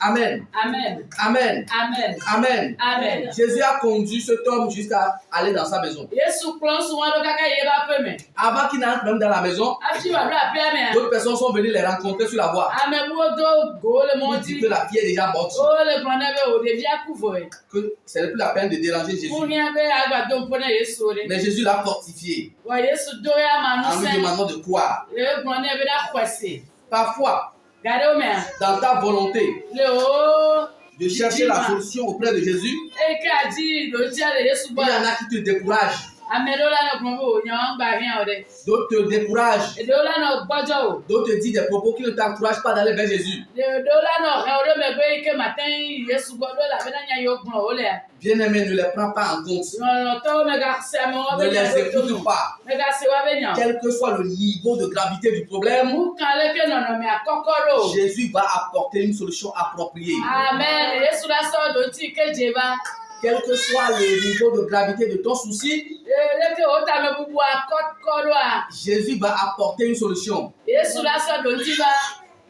Amen. Amen. Amen. Amen. Amen. Amen. Jésus a conduit cet homme jusqu'à aller dans sa maison. Yesu kplɔ sɔŋ ɖo kaka yi eƒe aƒe me. Avant qu'il n'entre même dans la maison, Hafi wòaɖo aƒea mea, d'autres personnes sont venues les rencontrer sur la voie. ame bubuwo do go le On mɔ dit dzi. que la fille est déjà morte, Wole gblɔ nɛ be o ɖevia ku vɔe. que ce n'est plus la peine de déranger Jésus. Wohiã be agbado ŋkɔ na Yesu o ɖe. Mais Jésus l'a fortifié Wɔ Yesu do ya ma en lui ŋusẽ. demandant de croire. Ye gblɔ nɛ be ɖaxɔ se. Parfois, Gaɖewo mea, dans ta volonté le wo de chercher la solution auprès de Jésus, eyi ke adi ɖo tia le Yesu il gbɔ. y en a qui te découragent, Ame ɖewo la nɔ gblɔm be o nya wɔm gba hiã o ɖe. d'autres te découragent, Eɖewo la nɔ gbɔdzɔ o. d'autres te disent des propos qui ne t'encouragent pas d'aller vers Jésus. Eɖewo la nɔ hɛ o ɖe megbe yi ke mate ŋu Yesu gbɔ ɖo elabena nya yiwo gblɔ wo lea. Bien-aimé, ne les prends pas en compte. Lɔlɔtɔwo megase amewo Ne be nya les ɖo to écoute pas. megase woabe nya o. Quel que soit le niveau de gravité du problème, Ŋu kan leke nɔnɔmea kɔkɔ ɖo. Jésus va apporter une solution appropriée. Amen. Yesu la sɔ ɖo ŋuti ke dze va. Quel que soit le niveau de gravité de ton souci, Leke wo tame bubua kɔkɔ ɖoa. Jésus va apporter une solution. Yesu la sɔ ɖo ŋuti va.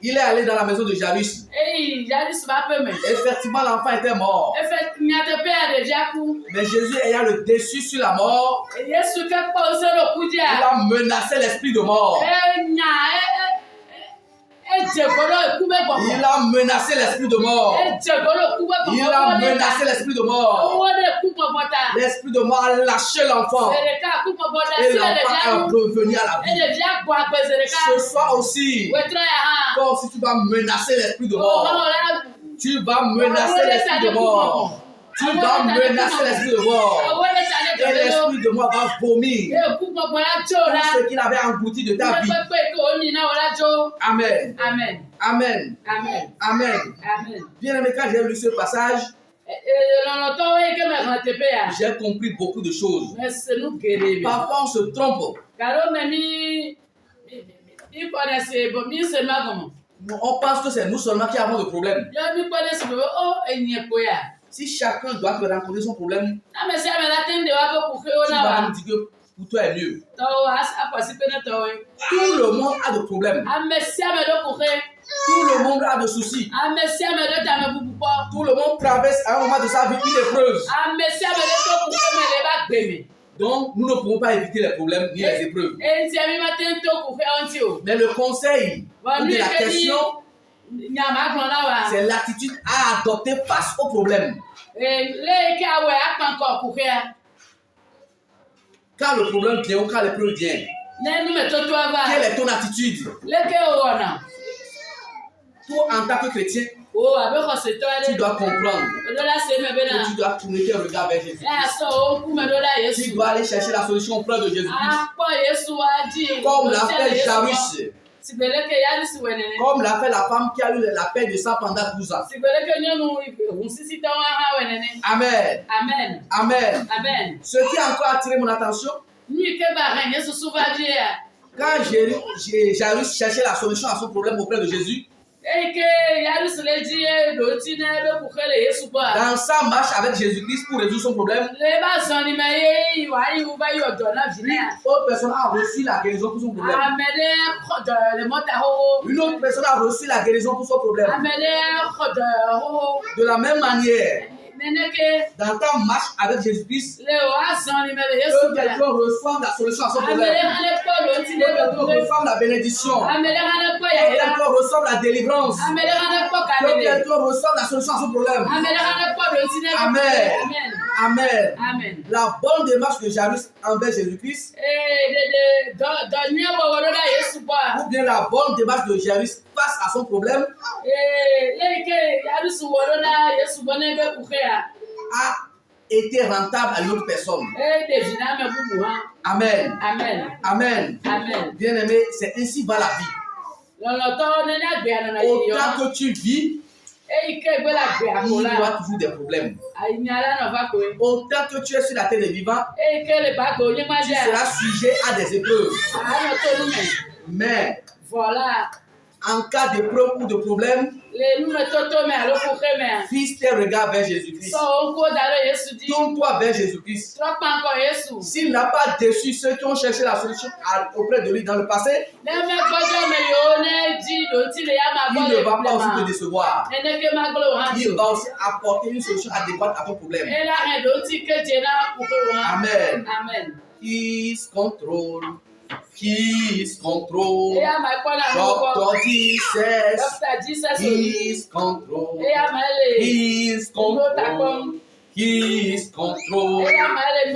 Il est allé dans la maison de Jairus. Eyi Jairus ƒe aƒe me. Effectivement, l'enfant était mort. Efe nyateƒea ɖevia ku. Mais Jésus, ayant le dessus sur la mort, Yesu ke kpɔ ŋusẽ ɖo ku il dzia. a menacé l'esprit de mort. Edze go ɖo eku be Il gbɔgbɔ. a menacé l'esprit de mort. Edze go ɖo eku be Il gbɔgbɔ. a menacé l'esprit de mort. Wo ɖe ku gbɔgbɔ ta. L'esprit de mort a lâché l'enfant. Zeɖeka ku gbɔgbɔ ɖe Et asi le l'enfant ɖevia est nu. revenu à la vie. Ɖevia gbɔ agbe zeɖeka. Ce soir aussi, Wetrɔ ya hã. toi aussi tu vas menacer l'esprit de O mort. hã la. Tu vas menacer l'esprit de mort. Tu vas menacer l'esprit de mort. Wo ɖe ta ne Et ɖevia lo. l'esprit de mort va vomir Eku gbɔgbɔ la tso tout la. ce qu'il avait englouti de ta vie. Kpekpe ke wo mi na wo la tso. Amen. Amen. Amen. Amen. Amen. Amen. Bien aimé, quand j'ai lu ce passage, Lɔlɔtɔwo yi ke me xlẽ teƒea. j'ai compris beaucoup de choses. Mese nu geɖe me. Parfois, on se trompe. Gaɖo me mi kpɔ ɖe se bo mi se ma gɔme. On pense que c'est nous seulement qui avons des problèmes. Yɔ mi kpɔ ɖe se be o enye ko ya. Si chacun doit te rencontrer son problème, Ame sia ame la te ŋu ɖe woaƒe kuxiwo tu na vas wa. nous dire que pour toi est mieux. Tɔwo akɔ si pe ne tɔwoe. Tout le monde a des problèmes. Ame sia ame ɖo kuxe. Tout le monde a des soucis. Ame sia ame ɖo tame bubu kpɔ. Tout le monde traverse à un moment de sa vie une épreuve. Ame sia ame ɖo to kuxe me le ba gbe me. Donc, nous ne pouvons pas éviter les problèmes ni les épreuves. Enti mi ma te ŋu to kuxewo ŋuti o. Mais le conseil ou Nu bien la ke mi question, nyama gblɔ na wa. c'est l'attitude à adopter face au problème. Le yi ke awɔe akpa ŋkɔ kuxea. Quand le problème vient ou quand l'épreuve vient, Ne numetotoa va. quelle est ton attitude? Leke wo wɔna. Toi, en tant que chrétien, O abe xɔsetɔ tu aɖe. dois comprendre O ɖo la se me que bena. tu dois tourner tes regards vers Jésus. Eya sɔ wo ŋkume ɖo la Tu Yesu. dois aller chercher la solution auprès de Jésus-Christ. Akpɔ Yesu wa dzi. Comme l'a O tia le fait Yesu gbɔ. Jairus, Sigbe leke Jairus wɔ nene. comme l'a fait la femme qui a eu la paix de sang pendant 12 ans. Sigbe leke nyɔnu husisitɔwo hã wɔ nene. Amen. Amen. Amen. Amen. Ce qui a encore attiré mon attention, Nu yi ke ba hɛn Yesu suva vie ya. quand Jairus cherchait la solution à son problème auprès de Jésus, Eyi ke Jairus le dzi ye ɖo ŋuti na ebe kuxe le Yesu gbɔa. dans sa marche avec Jésus-Christ pour résoudre son problème, Le eba zɔli me ye wòayi wo va yi wɔ dɔ na vi ne ya. autre personne a reçu la guérison pour son problème. Ame ɖe xɔ dɔ le mɔta xoxo. Une autre personne a reçu la guérison pour son problème. Ame ɖe xɔ dɔ xoxo. De la même manière, Neneke dans ta marche avec Jésus-Christ, le wòazɔli me le que Yesu gbɔa. quelqu'un reçoive la solution à son Ame ɖe problème. hã ne kpɔ ɖo ŋuti Que ne quelqu'un ɖo kuxe. reçoive la bénédiction. Ame ɖe hã ne kpɔ Que yayra. quelqu'un reçoive la délivrance. Ame ɖe hã ne kpɔ Que kaɖeɖe. quelqu'un reçoive la solution à son problème. Ame ɖe hã ne kpɔ ɖo ŋuti ne ɖo Amen. kuxe. Amen. Amen. Amen. La bonne démarche de Jairus envers Jésus-Christ, Dɔ nyuie wɔwɔ ɖo la Yesu gbɔa. ou bien la bonne démarche de Jairus face à son problème, Le yi ke Jairus wɔ ɖo la Yesu gbɔ ne be kuxea. a été rentable à une autre personne. Ɖevi na ame bubu hã. Amen. Amen. Amen. Amen. Bien-aimé, c'est ainsi va la vie. Lɔlɔtɔwo ne agbea nɔnɔ yiyɔ. Autant que tu vis, Eyi ke gbe le agbea il ko y la. aura toujours des problèmes. Nya la nɔ va koe. Autant que tu es sur la terre des vivants, Eyi ke le ba gbe nyigba tu dzia. seras sujet à des épreuves. Anɔ to nu me. Mais Vɔ la. en cas d'épreuve ou de problème, Le numetoto me alo kuxe mea. fixe tes regards vers Jésus-Christ. Sɔ wo ŋkuwo da ɖe Yesu dzi. Tourne-toi vers Jésus-Christ. Trɔ kpa ŋkɔ Yesu. S'il n'a pas déçu ceux qui ont cherché la solution auprès de lui dans le passé, Ne me gbɔdzɔ me yiwo ne dzi ɖo il ne va pas aussi te décevoir. Il va aussi apporter une solution adéquate à ton problème. Amen. Amen. His control. His control. Doctor Jesus. His control. His control. His control.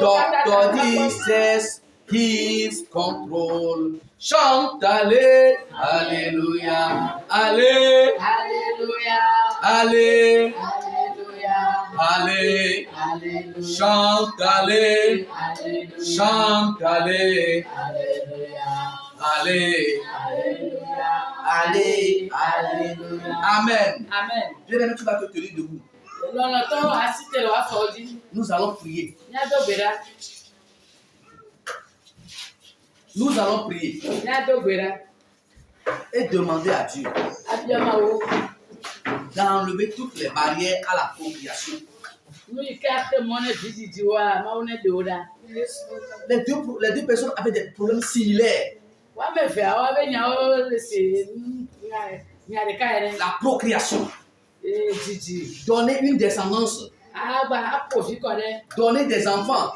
Doctor Jesus. His control. Chante, allez, alléluia, allez, Alléluia. allez, Alléluia. allez, Alléluia. chante, allez, Alléluia. chante, allez, Alléluia. allez, Alléluia. allez, Alléluia. Amen. Amen. Bien-aimé, tu vas te tenir debout. Lọ́nà asítẹ̀lẹ̀ wá fọ́ọ́dí. Nous allons prier. Ní àdógbèrà. Nous allons prier Ní àdógbèrà. et demander à Dieu Abiyamawo. d'enlever toutes les barrières à la procréation. Nu yi ke ate mɔ ne vididi wa, Mawu ne ɖewo ɖa. Les deux personnes avaient des problèmes similaires. Woame eveawo abe nyawo le se nya ɖeka ene. La procréation, Didi. donner une descendance, Agba aƒo vi kɔ ɖe. donner des enfants.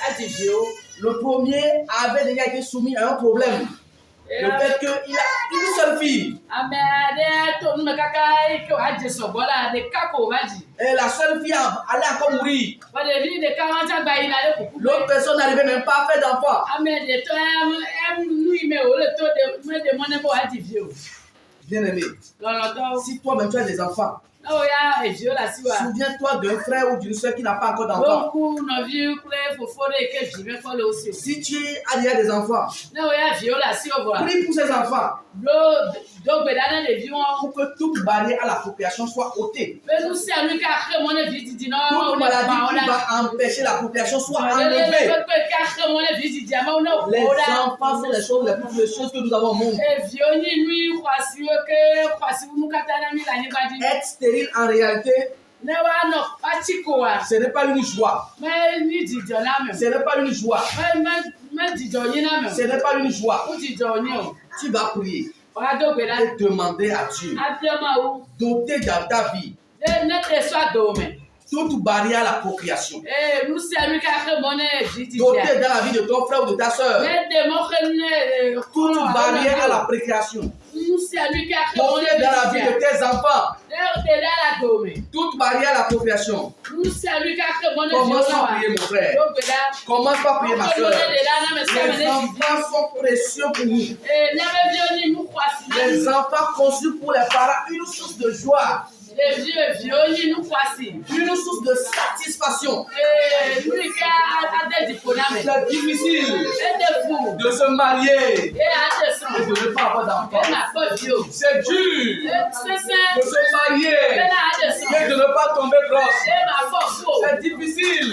Adi viwo. Le premier avait déjà été soumis à un problème. Le fait qu'il a une seule fille. Ame aɖe to numekaka yi ke wòadze sɔgbɔ la, ɖeka ko wòva dzi. Et la seule fille allait encore mourir. Ɖevi ɖeka wa tsã gba yina ɖe kuku. L'autre personne n'arrivait même pas à faire d'enfant. Ame ɖetɔ nu yi me wòle to meɖe mɔ ne be wòadi vi o. Bien-aimé, Lɔlɔtɔwo. si toi-même tu as des enfants, Ne woya eviwo le asi wa. souviens-toi d'un frère ou d'une soeur qui n'a pas encore d'enfant. Woku nɔvi kple fofo ɖe yi ke vi mekɔ le wo si o. Si tu as déjà des enfants, Ne woya viwo le asi wo vɔa. prie pour ces enfants Do gbe ɖa ne ɖeviwo. pour que toute barrière à la procréation soit ôtée. Be nu sia nu ke axe mɔ ne vi didi na Toute wo ne maladie gba wo qui ɖa. va empêcher la procréation soit Lele enlevée. ke axe mɔ ne vi didi amewo ne wo Les wo ɖa. enfants sont les choses les plus précieuses que nous avons au monde. Eviwo nyi nu xɔasiwo ke xɔasiwo nu katã na mi le anyigba dzi. Être stérile en réalité, Ne woanɔ atsi ko wa. ce n'est pas une joie. Me ni dzidzɔ na me. Ce n'est pas une joie. Me dzidzɔ nyi na me. Ce n'est pas une joie. Wo dzidzɔ nyi o. Tu vas prier Woado gbe ɖa. et demander à Dieu Abiamawo. d'ôter dans ta vie Ne te sɔ adewo me. toute barrière à la procréation. Nu sia nu ke axe mɔ ne vi didia. D'ôter dans la vie de ton frère ou de ta soeur Ne de mɔ xe ne toute barrière à la procréation. Nu sia nu ke axe mɔ D'ôter ne dans la vi vie de didia. tes enfants Ne te ɖe la adewo me. toute barrière à la procréation. Nu sia nu ke axe mɔ ne Commence viwo à wa. prier mon frère. Do gbe ɖa. Commence par prier ma soeur. Les Les enfants sont précieux pour nous. Les enfants conçus pour les parents, une source de joie, une source de satisfaction. C'est difficile de se marier et de ne pas avoir d'enfants. C'est dur de se marier et de ne pas tomber grosse. C'est difficile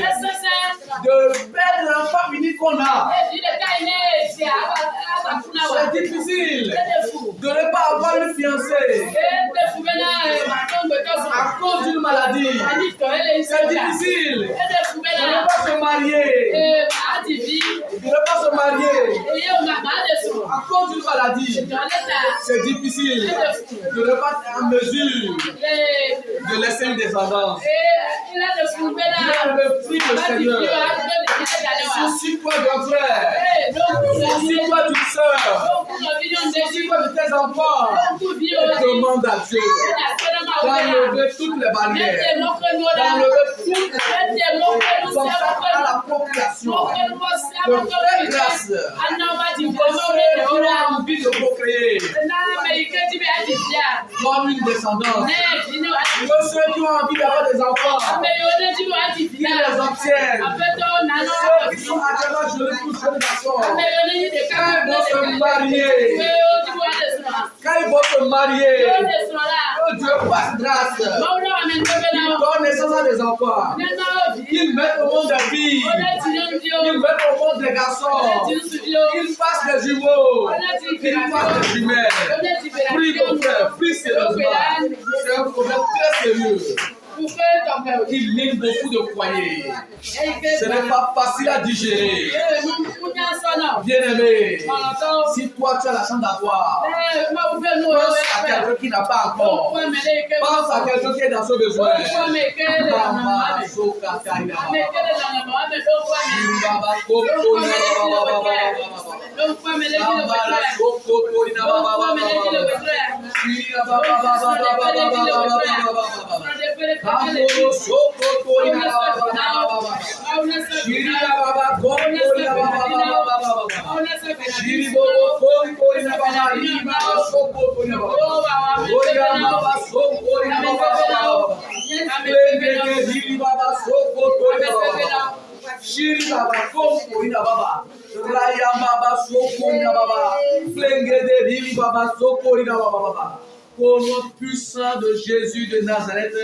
de perdre l'enfant unique qu'on a. C'est difficile de ne pas avoir une fiancée à cause d'une maladie. C'est difficile de ne pas se marier, de ne pas se marier à cause d'une maladie. C'est difficile de ne pas être en mesure de laisser une descendance. Bien le prie le Seigneur. Soucie-toi d'un frère, soucie-toi d'une soeur, soucie-toi de tes enfants et demande à Dieu d'enlever toutes les barrières, d'enlever toutes les obstacles à la procréation, de faire grâce pour ceux qui ont envie de procréer, donne une descendance, pour ceux qui ont envie d'avoir des enfants, qui les obtiennent, ceux qui sont actuellement jeunes pour jeunes garçons, quand ils vont se marier, que Dieu fasse grâce, qu'il donne naissance à des enfants, qu'il mette au monde des filles, qu'il mette au monde des garçons, qu'il fasse des jumeaux, qu'il fasse des jumelles. Prie mon frère, prie sérieusement. C'est un problème très sérieux. qui mine beaucoup de foyers. Ce n'est pas facile à digérer. Bien-aimé, si toi tu as la chance d'avoir, pense à quelqu'un qui n'a pas encore. Pense à quelqu'un qui est dans ce besoin. Au nom puissant de Jésus de Nazareth,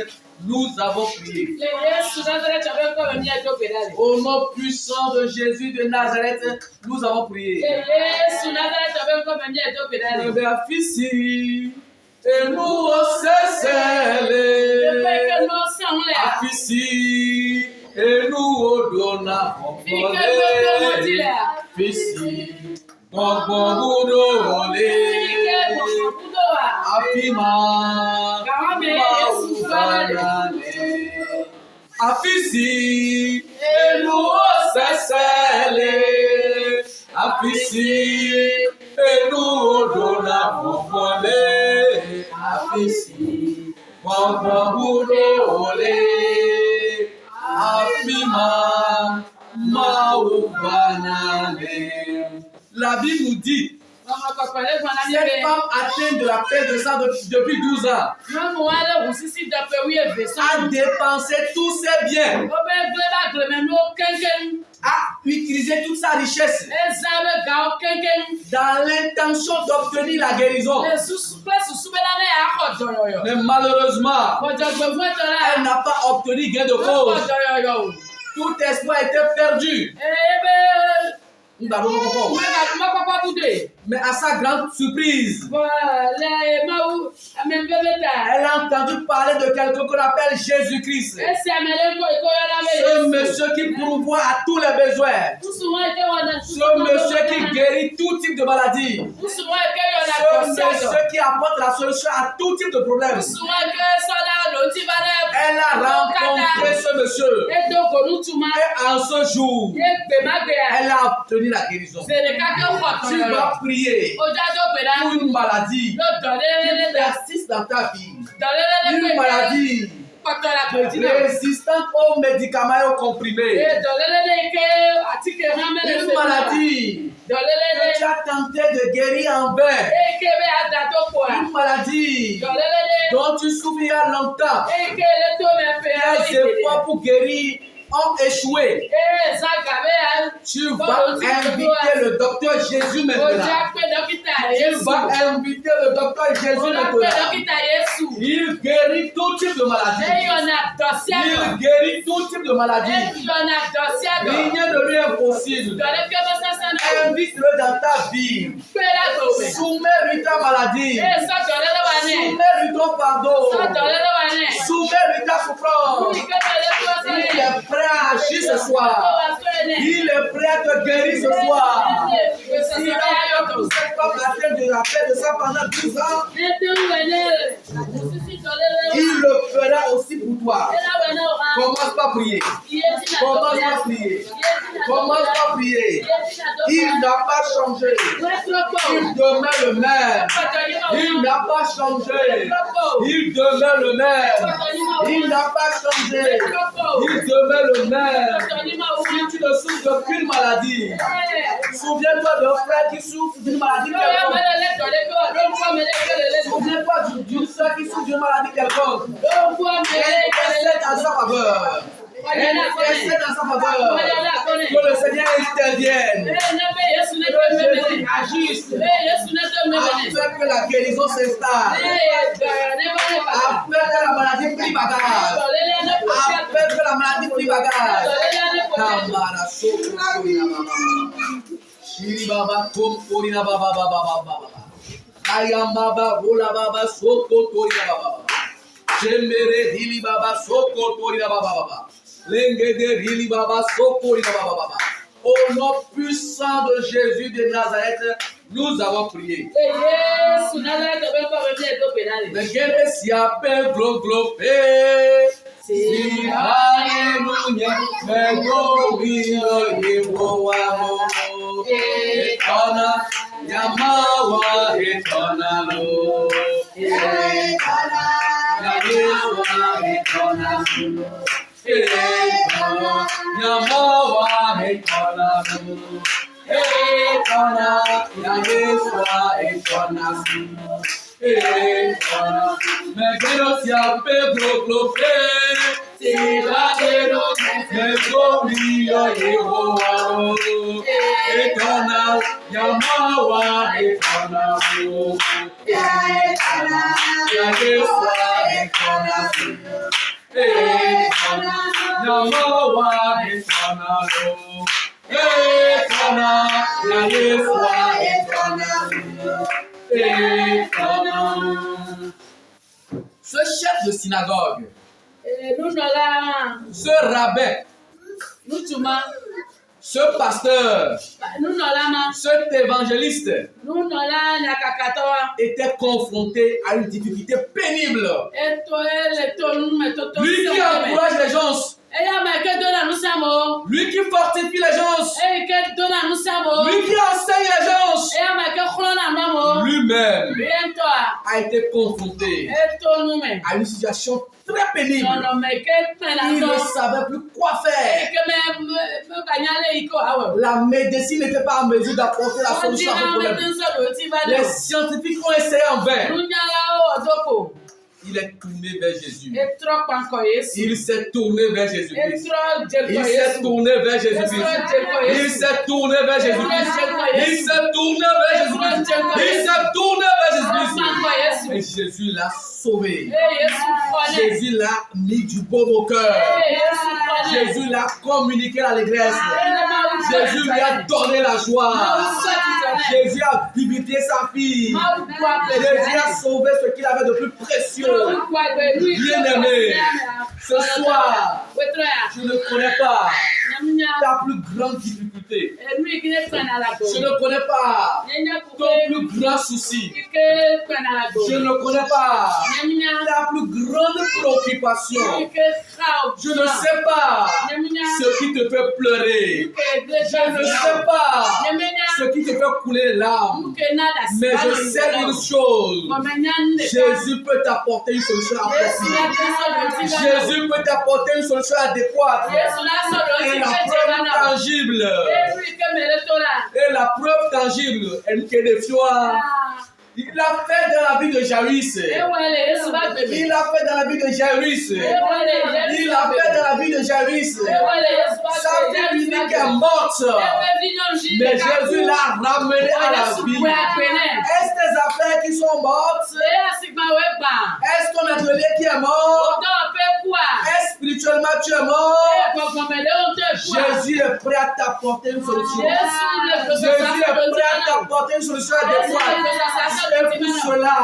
nous avons prié. Au nom puissant de Jésus de Nazareth, nous avons prié. Afisi, et nous cessez Afisi, et nous donnons Afisi, Afima, Afisi, et nous cessez Afisi, et nous donnons Afisi, Afima, la Bible nous dit, cette femme atteinte de la perte de sang depuis 12 ans a dépensé tous ses biens, a utilisé toute sa richesse dans l'intention d'obtenir la guérison. Mais malheureusement, elle n'a pas obtenu gain de cause. Tout espoir était perdu. Mais à sa grande surprise, elle a entendu parler de quelqu'un qu'on appelle Jésus-Christ. Ce monsieur qui pourvoit à tous les besoins. Ce monsieur qui guérit tout type de maladie. Ce monsieur qui apporte la solution à tout type de problème. Elle a rencontré ce monsieur. Et en ce jour, elle a obtenu la guérison. Tu vas prier pour une maladie qui persiste dans ta vie. Une maladie résistante aux médicaments et aux comprimés. Une maladie que tu as tenté de guérir en vain. Une maladie dont tu souffres il y a longtemps. Tes efforts pour guérir ont échoué. Tu vas inviter le docteur Jésus maintenant. Tu vas inviter le docteur Jésus maintenant. Il guérit tout type de maladie. Il guérit tout type de maladie. Rien ne lui est impossible. Invite-le dans ta vie. Soumets-lui ta maladie. Soumets-lui ton pardon. Soumets-lui ta souffrance. Il est prêt à agir ce soir. Il est prêt à te guérir ce soir. S'il a fait pour cette femme atteinte de la paix de ça pendant 12 ans, il le fera aussi pour toi. Commence par prier. Commence par prier. Commence par prier. Il n'a pas changé. Il demeure le même. Il n'a pas changé. Il demeure le même. Il n'a pas changé. Il demeure le même. Si tu ne souffres d'aucune maladie, souviens-toi d'un frère qui souffre d'une maladie quelconque. Souviens-toi d'une soeur qui souffre d'une maladie quelconque. Intercède en sa faveur. Intercède en sa faveur. Que le Seigneur intervienne. Que Jésus agisse. Afin que la guérison s'installe. Afin que la maladie plie bagage. Afin que la maladie plie bagage. Tamara Sokurina Shiri Baba Komporina Baba Baba Baba Ayam Baba Rola Baba Sokotorina Baba Jemere Hili Baba Soko Torina Baba. Lengede Hili Baba Soko Torina Baba. Au nom puissant de Jésus de Nazareth, nous avons prié. Mais quel est si appelle globé? Si Alléluia, mais globio Yehowa. Etona, Yamawa, Etona lo. Etona, Yamawa, Etona lo. Etona, Yamawa, Etona lo. Etona, Yaheshua, Etona lo. Etona, mais que si appelle globé. Si Alléluia, mais globio Yehowa. Etona, Yamawa, Etona lo. Etona, Yaheshua, Etona lo. Etona, Yamawa, Etona lo. Etona, Yaheshua, Etona lo. Etona. Ce chef de synagogue, ce rabbin, ce pasteur, cet évangéliste était confronté à une difficulté pénible. Lui qui encourage les gens, lui qui fortifie les gens, lui qui enseigne les gens, lui-même a été confronté à une situation très pénible. Il ne savait plus quoi faire. La médecine n'était pas en mesure d'apporter la solution à ce problème. Les scientifiques ont essayé en vain. Il est tourné vers Jésus. Il s'est tourné vers Jésus. Il s'est tourné vers Jésus. Il s'est tourné vers Jésus. Il s'est tourné vers Jésus. Il s'est tourné vers Jésus. Et Jésus l'a sauvé. Jésus l'a mis du baume au cœur. Jésus l'a communiqué l'allégresse. Jésus lui a donné la joie. Jésus a vivifié sa fille. Jésus a sauvé ce qu'il avait de plus précieux. Bien-aimé, ce soir, tu ne connais pas ta plus grande difficulté. Je ne connais pas ton plus grand souci. Je ne connais pas ta plus grande préoccupation. Je ne sais pas ce qui te fait pleurer. Je ne sais pas ce qui te fait couler les larmes. Mais je sais une chose. Jésus peut t'apporter une solution appropriée. Jésus peut t'apporter une solution adéquate. Et la preuve tangible. Et la preuve tangible est que des fois, il l'a fait dans la vie de Jairus. Il l'a fait dans la vie de Jairus. Il l'a fait dans la vie de Jairus. Sa fille unique est morte. Mais Jésus l'a ramené à la vie. Est-ce tes affaires qui sont mortes? Est-ce ton atelier qui est mort? Est-ce spirituellement tu es mort? Jésus est prêt à t'apporter une solution. Jésus est prêt à t'apporter une solution adéquate. Et pour cela,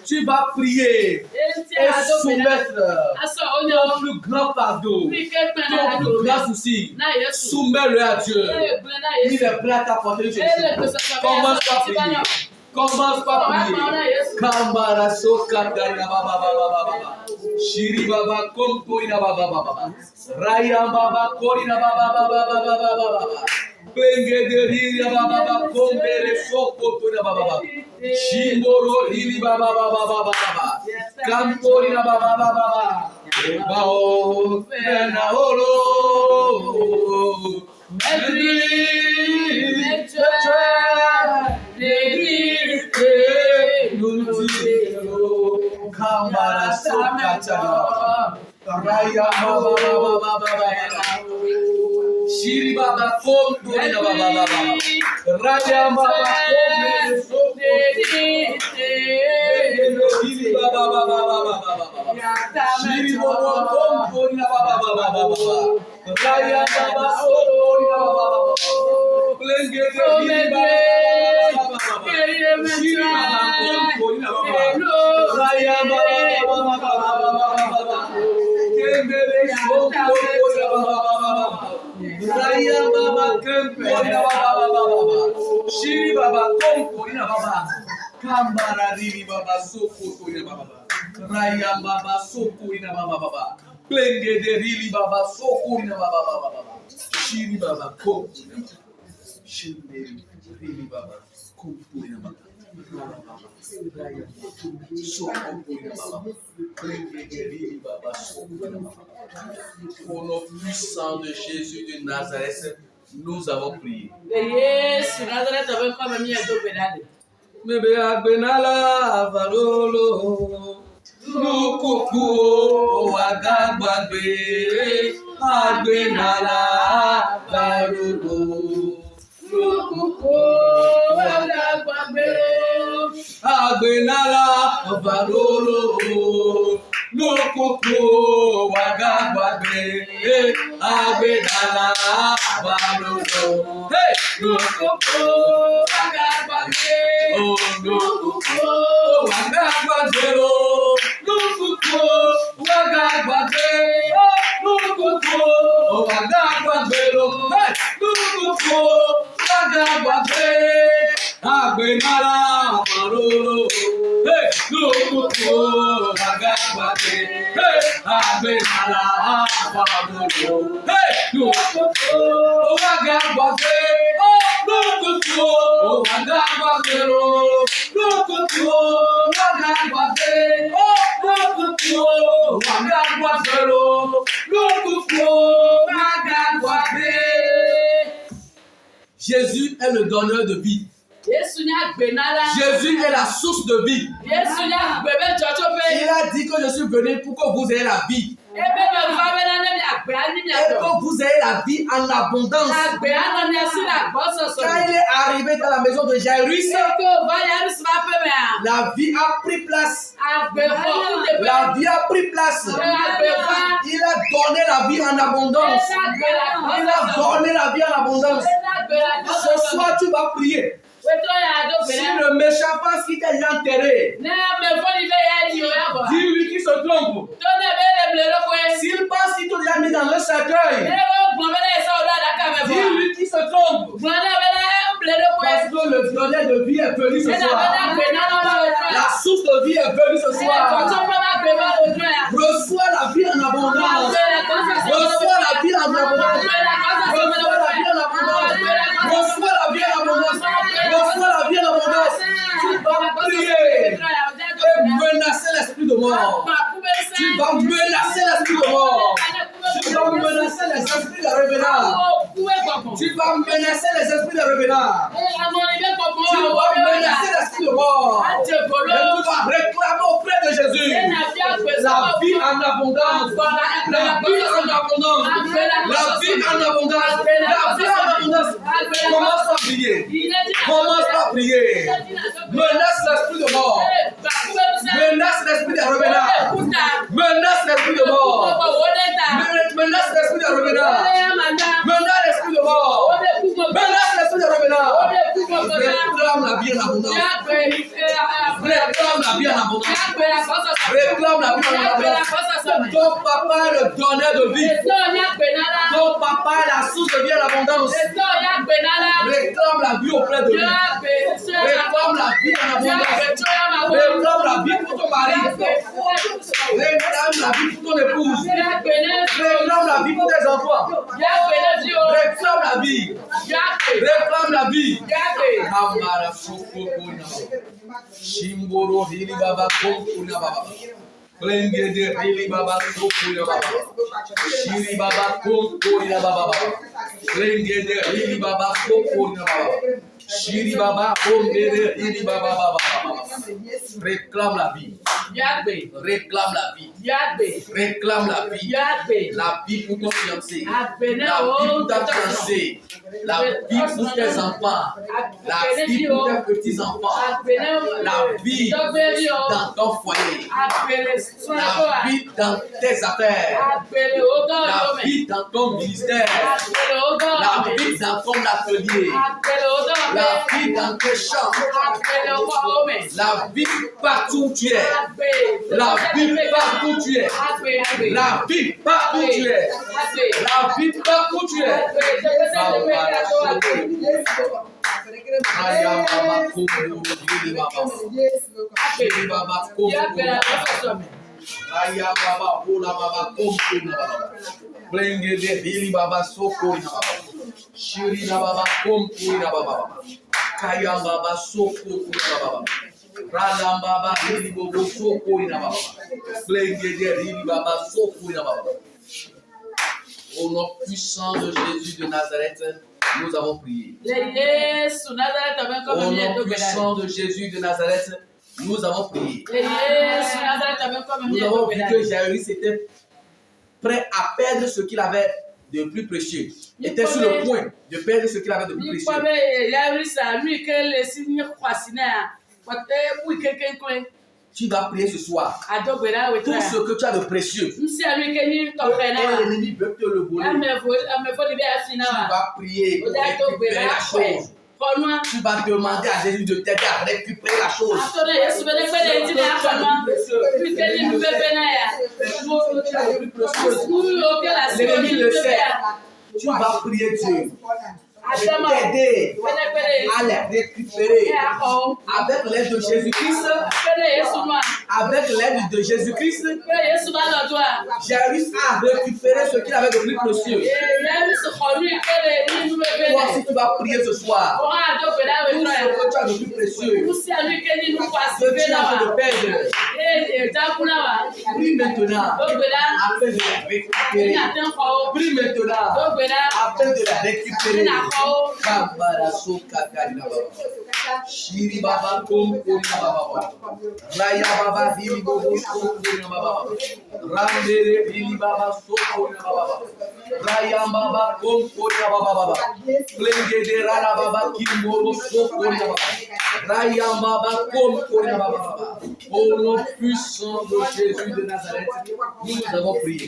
tu vas prier et soumettre ton plus grand fardeau, ton plus grand souci. Soumets-le à Dieu. Il est prêt à t'apporter une solution. Commence par prier. Commence par prier. Kambara sokatari baba baba. Shiri baba komtori baba baba. Raya baba kori baba baba. Plenge de riri baba baba kombere sokotori baba baba. Shimboro riri baba baba baba. Kantori baba baba. Bao pena oro. Kambara sokatari Raya baba baba. Shiri baba komtori baba. Raya baba komtori Shiri baba. Shiri baba komtori baba. Raya baba komtori baba. Plenge de baba. Shiri baba komtori baba. Raya baba. Shiri baba komporina baba. Kambara riri baba sokotorina baba. Raya baba sokorina baba. Plenge de riri baba sokorina baba baba. Shiri baba komporina. Shiri riri baba komporina baba. Raya sokorina baba. Plenge de riri baba sokorina baba. Au nom puissant de Jésus de Nazareth, nous avons prié. Mebe agbenala avalolo, nukuku wagagbagbe, agbenala avalolo, nukuku wagagbagbe, agbenala avalolo, nukuku wagagbagbe, agbenala avalolo. Hey, nukuku wagagbagbe. Oh, nukuku wagagbagbe, nukuku wagagbagbe, nukuku wagagbagbe, hey, nukuku wagagbagbe, agbenala avalolo, hey, nukuku wagagbagbe, hey, agbenala avalolo, hey, nukuku wagagbagbe, nukuku wagagbagbe, nukuku wagagbagbe, nukuku wagagbagbe, nukuku wagagbagbe. Jésus est le donneur de vie. Jésus est la source de vie. Il a dit que je suis venu pour que vous ayez la vie. Et que vous ayez la vie en abondance. Quand il est arrivé dans la maison de Jairus, la vie a pris place. La vie a pris place. Il a donné la vie en abondance. Il a donné la vie en abondance. Ce soir, tu vas prier. Si le méchant pense qu'il t'a enterré, dis-lui qu'il se trompe. S'il pense qu'il t'a mis dans le cercueil, dis-lui qu'il se trompe. Parce que le donneur de vie est venu ce soir. La source de vie est venue ce soir. Reçois la vie en abondance. Reçois la vie en abondance. Reçois la vie en abondance. Reçois la vie en abondance. Reçois la vie en abondance. Tu vas prier et menacer l'esprit de mort. Tu vas menacer l'esprit de mort. Tu vas menacer les esprits de revenants. Tu vas menacer les esprits de revenants. Tu vas menacer l'esprit de mort. Et tu vas réclamer auprès de Jésus la vie en abondance. La vie en abondance. La vie en abondance. La vie en abondance. Commence à prier. Commence à prier. Menace l'esprit de mort. Menace l'esprit de revenants. Menace l'esprit de mort. Menace l'esprit de revenants. Menace l'esprit de mort. Menace l'esprit de revenants. Réclame la vie en abondance. Réclame la vie en abondance. Réclame la vie en abondance. Ton papa est le donneur de vie. Ton papa est la source de vie en abondance. Réclame la vie auprès de lui. Réclame la vie en abondance. Réclame la vie pour ton mari. Réclame la vie pour ton épouse. Réclame la vie pour tes enfants. Réclame la vie. Réclame la vie. Amara Sokokuna. Shimboro Hili Baba Kokuna Baba. Plenge de Hili Baba Sokuna Baba. Shiri Baba Kokuna Baba. Plenge de Hili Baba Sokuna Baba. Shiri Baba Omere Hili Baba Baba. Réclame la vie. Réclame la vie. Réclame la vie. La vie pour ton fiancé. La vie pour ta fiancée. La vie pour tes enfants. La vie pour tes petits-enfants. La vie dans ton foyer. La vie dans tes affaires. La vie dans ton ministère. La vie dans ton atelier. La vie dans tes champs. La vie partout où tu es. La vie partout où tu es. La vie partout où tu es. La vie partout où tu es. Au nom puissant de Jésus de Nazareth, nous avons prié. Au nom puissant de Jésus de Nazareth, nous avons prié. Nous avons vu que Jairus était prêt à perdre ce qu'il avait de plus précieux. Il était sur le point de perdre ce qu'il avait de plus précieux. Tu vas prier ce soir. Tout ce que tu as de précieux. L'ennemi veut te le voler. Tu vas prier pour récupérer la chose. Tu vas demander à Jésus de t'aider à récupérer la chose. L'ennemi le sait. Tu vas prier Dieu. T'aider à les récupérer avec l'aide de Jésus-Christ. Avec l'aide de Jésus-Christ, Jairus a récupéré ce qu'il avait de plus précieux. Toi aussi tu vas prier ce soir. Tout ce que tu as de plus précieux, ce que tu as de perdre, prie maintenant afin de la récupérer. Prie maintenant afin de la récupérer. Shiri baba kom kori baba raya baba hili bobo sokori baba rambere hili baba sokori baba raya baba kom kori baba plengede rara baba kimoro sokori baba raya baba kom kori baba. Au nom puissant de Jésus de Nazareth, nous avons prié.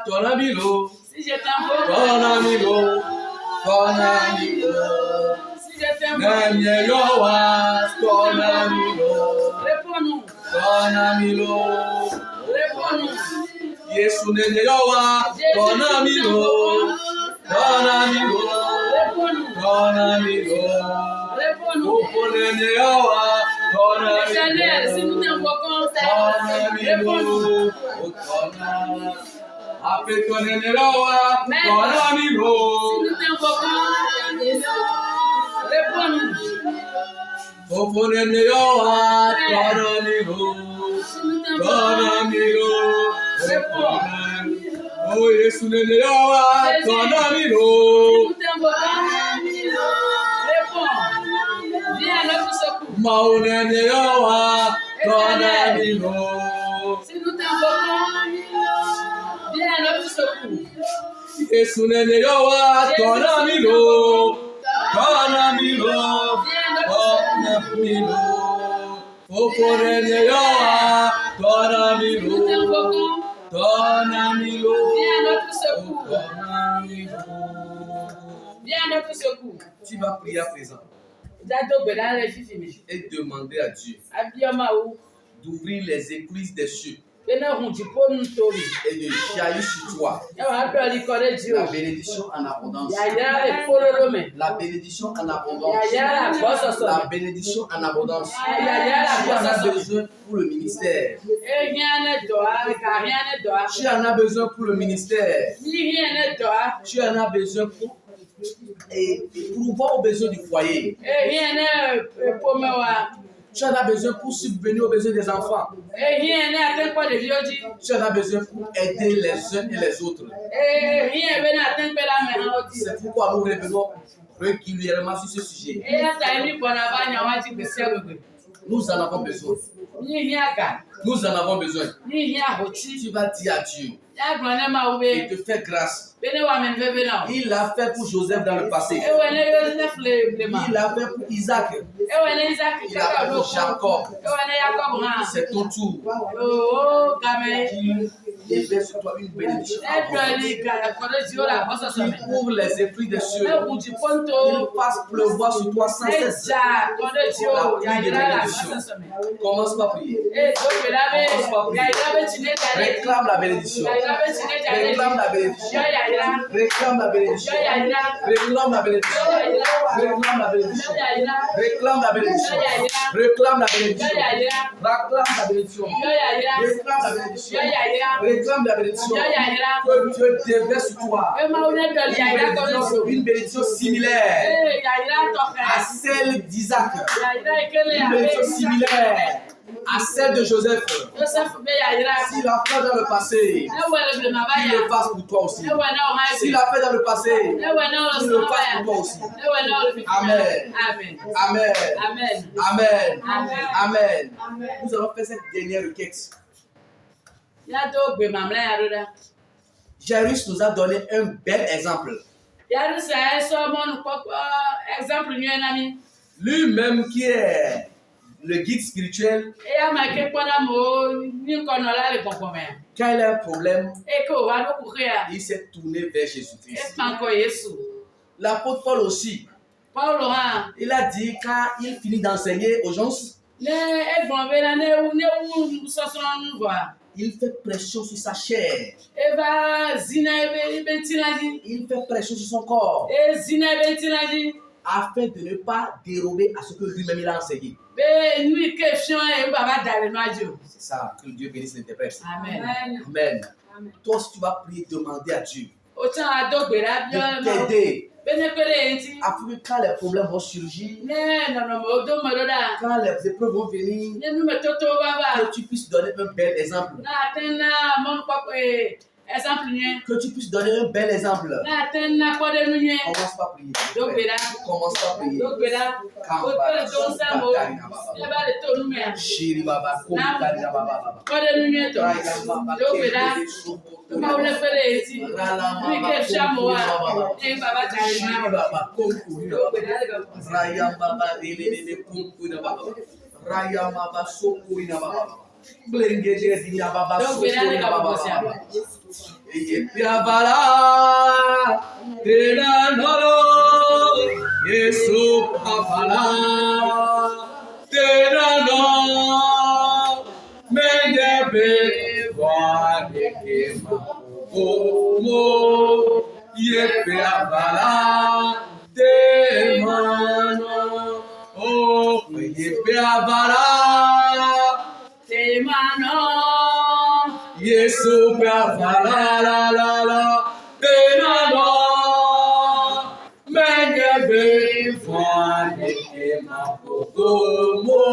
Ton amigo, ton amigo. Ton amigo, Nanye Yowa, ton amigo, ton amigo, Yesu Nanye Yowa, ton amigo, ton amigo, ton amigo, Opo Nanye Yowa, ton amigo, ton amigo. Après ton énéloa, ton amigo. Opo nénéloa, ton amigo. Ton amigo. Oh, Yesu nénéloa, ton amigo. Mao nénéloa, ton amigo. Yesu nene yowa, ton amigo, ton amigo, ton amigo. Opo nene yowa, ton amigo, ton amigo, ton amigo. Viens à notre secours. Tu vas prier à présent et demander à Dieu d'ouvrir les écluses des cieux et de jaillir sur toi la bénédiction en abondance. La bénédiction en abondance. La bénédiction en abondance. Tu en as besoin pour le ministère. Tu en as besoin pour le ministère. Tu en as besoin pour voir aux besoins du foyer. Tu en as besoin pour subvenir aux besoins des enfants. Tu en as besoin pour aider les uns et les autres. C'est pourquoi nous revenons régulièrement sur ce sujet. Nous en avons besoin. Nous en avons besoin. Tu vas dire à Dieu et te faire grâce. Il l'a fait pour Joseph dans le passé. Il l'a fait pour Isaac. Il l'a fait pour Jacob. C'est ton tour. déverse sur toi une bénédiction. Edwali ga kodo ji ora boso so me. Il ouvre les épris des cieux. E wuji Il ponto. fasse pleuvoir sur toi sans cesse. Eja kodo ji o ya ira la boso so me. Commence par prier. E do be la be ya ira be chine jare. Réclame la bénédiction. Ya ira be chine jare. Réclame la bénédiction. Ya ira. Réclame la bénédiction. Ya ira. Réclame la bénédiction. Réclame la bénédiction. Réclame la bénédiction. Réclame la bénédiction. Réclame la bénédiction. Réclame la bénédiction. Réclame la bénédiction. Que Dieu déverse sur toi une bénédiction similaire à celle d'Isaac. Une bénédiction similaire à celle de Joseph. S'il a fait dans le passé, qu'il le fasse pour toi aussi. S'il a fait dans le passé, qu'il le fasse pour toi aussi. Amen. Amen. Amen. Amen. Nous allons faire cette dernière requête. Jairus nous a donné un bel exemple. Lui-même qui est le guide spirituel, quand il a un problème, il s'est tourné vers Jésus-Christ. L'apôtre Paul aussi, il a dit quand il finit d'enseigner aux gens, il fait pression sur sa chair. Il fait pression sur son corps. Afin de ne pas dérober à ce que lui-même il a enseigné. C'est ça, que Dieu bénisse l'interprète. Amen. Amen. Toi, si tu vas prier, demander à Dieu de t'aider. Afin que quand les problèmes vont surgir, quand les épreuves vont venir, que tu puisses donner un bel exemple. Que tu puisses donner un bel exemple. Commence par prier. Commence par prier. Yesu la la la la penano mengebe fane ema komo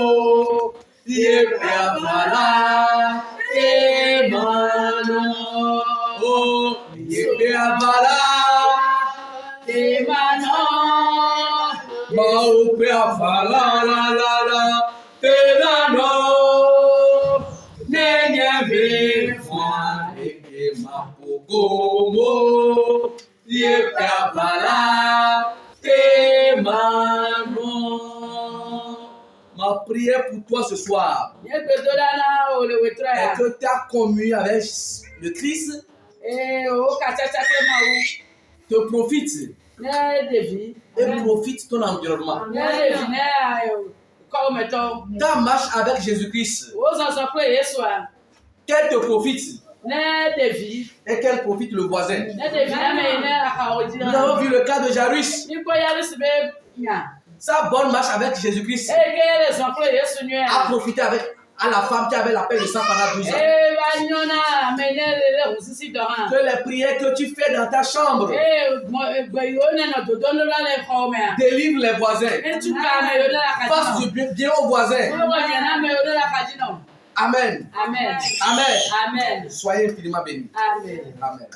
yepia vala emano o yepia vala emano maupia vala la la la penano mengebe Como ma prière pour toi ce soir est que tu as communié avec le Christ te profite et profite ton environnement. Ta marche avec Jésus-Christ, qu'elle te profite et qu'elle profite le voisin. Nous avons vu le cas de Jairus. Sa bonne marche avec Jésus-Christ a profité à la femme qui avait la paix de sang pendant 12 ans. Que les prières que tu fais dans ta chambre délivre les voisins. Fasse du bien aux voisins. Amen. Amen. Amen. Amen. Soyez infiniment bénis. Amen. Amen.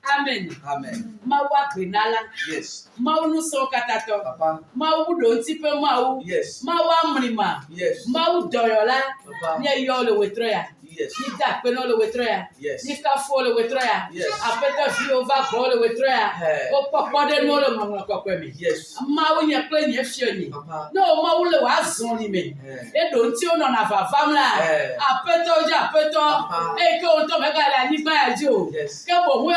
Amen. Amen. Mawa benala. Yes. Mau nuso katato. Papa. Mau do tipe mau. Yes. Mawa mrima. Yes. Mau doyola. Papa. Ni yo le wetroya. Yes. Ni da peno le wetroya. Yes. Ni ka fo le wetroya. Yes. Apeta vi ova go le wetroya. Hey. O popo de no le ngwa kokwe mi. Yes. Mau nya ple nya fio ni. Papa. No mau le wa zon ni me. E do nti o no na favam la. Apeta o ja apeta. E ke o to me ga la ni gba ya ji o. Yes. Ke bo we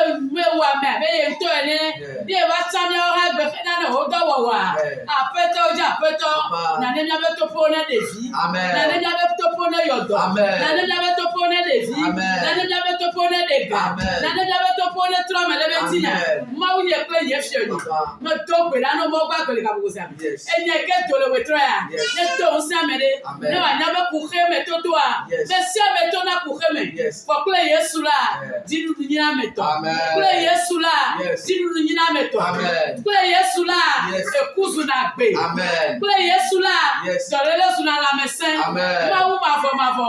wa me be ye to ene. Bi e ba ta ni o ha gbe na na o do wo wa. Apeta o ja apeta. Na ne na be to po na de vi. Amen. Na ne na be to po na yo do. Amen. Na ne na be to po na de vi. Amen. Na ne na be to po na de ga. Amen. Na ne na be to po na tro me le be ti na. Ma wo ye pe ye fio ni. No to gbe na no mo gba gbe ka bo sa. Yes. Enye ke to le we tro ya. Yes. Ne to o sa me de. Amen. Ne wa na be ku khe me to to a. Yes. Me se me to na ku khe me. Yes. For play Yesu la. Yeah. Didu du nyina me to. Amen. Play Yesu la. Yes. Didu du nyina me to. Amen. Play Yesu la. Yes. Ekuzu na gbe. Amen. Play Yesu la. Yes. Dorele su na la mesen. Amen. Ma wu ma fo.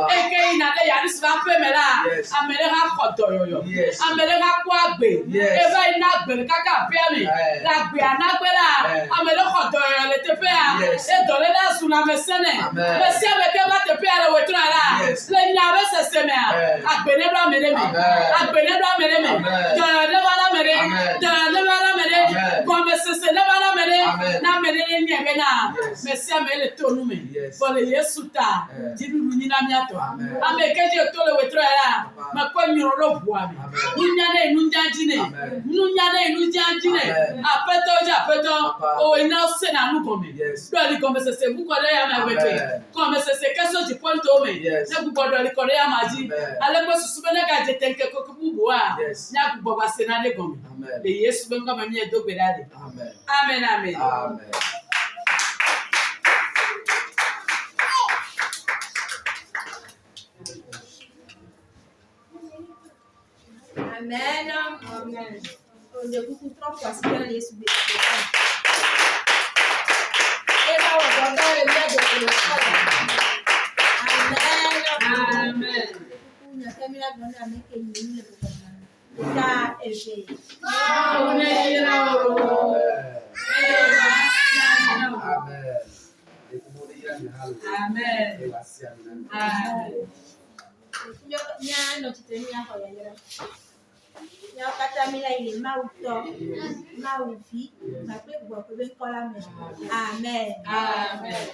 Eke ina de ya ni su ba pe me la. Yes. Amere ha ko doyoyo. Yes. Amere ha ko agbe. Yes. Eva ina gbe kaka pe mi. Yeah. La gbe anagbe la. Amere ko doyoyo le te pe ya. Yes. E dorele su na mesen ne. Amen. Me se me ke ba te pe ya le wetra la. Yes. Le nya be se se me a. Yeah. Agbe ne bra me ne me. Amen. Agbe ne bra me ne me. Amen. Doyoyo ne ba la me ne. Amen. Doyoyo ne ba la me ne. Amen. Ko me se se ne ba la me ne. Amen. Na me ne nye be na. Yes. Me se me le to nu me. Yes. For le Yesu ta. Yeah. Didu nyina mi ato. Amen. Ame keje to le wetra la. Amen. Ma ko nyoro lo bua mi. Amen. Nunya ne nunja jine. Amen. Nunya ne nunja jine. Amen. Apeto ja apeto. Papa. O ina se na nu gome. Yes. Do li gome se bu ko le ya ma wete. Amen. Come se keso ji point o me. Yes. Ne bu ko do li ko le ya ma ji. Amen. Ale ko susu be ne ga je tenke ko ku bu a. Yes. Nya ku bo ba se na le gome. Amen. Le Yesu be ngoma mi e do gbe dade. Amen. Amen amen. Amen. Amen. Amen. On est beaucoup trop facile les sous. Amen. Amen. Amen.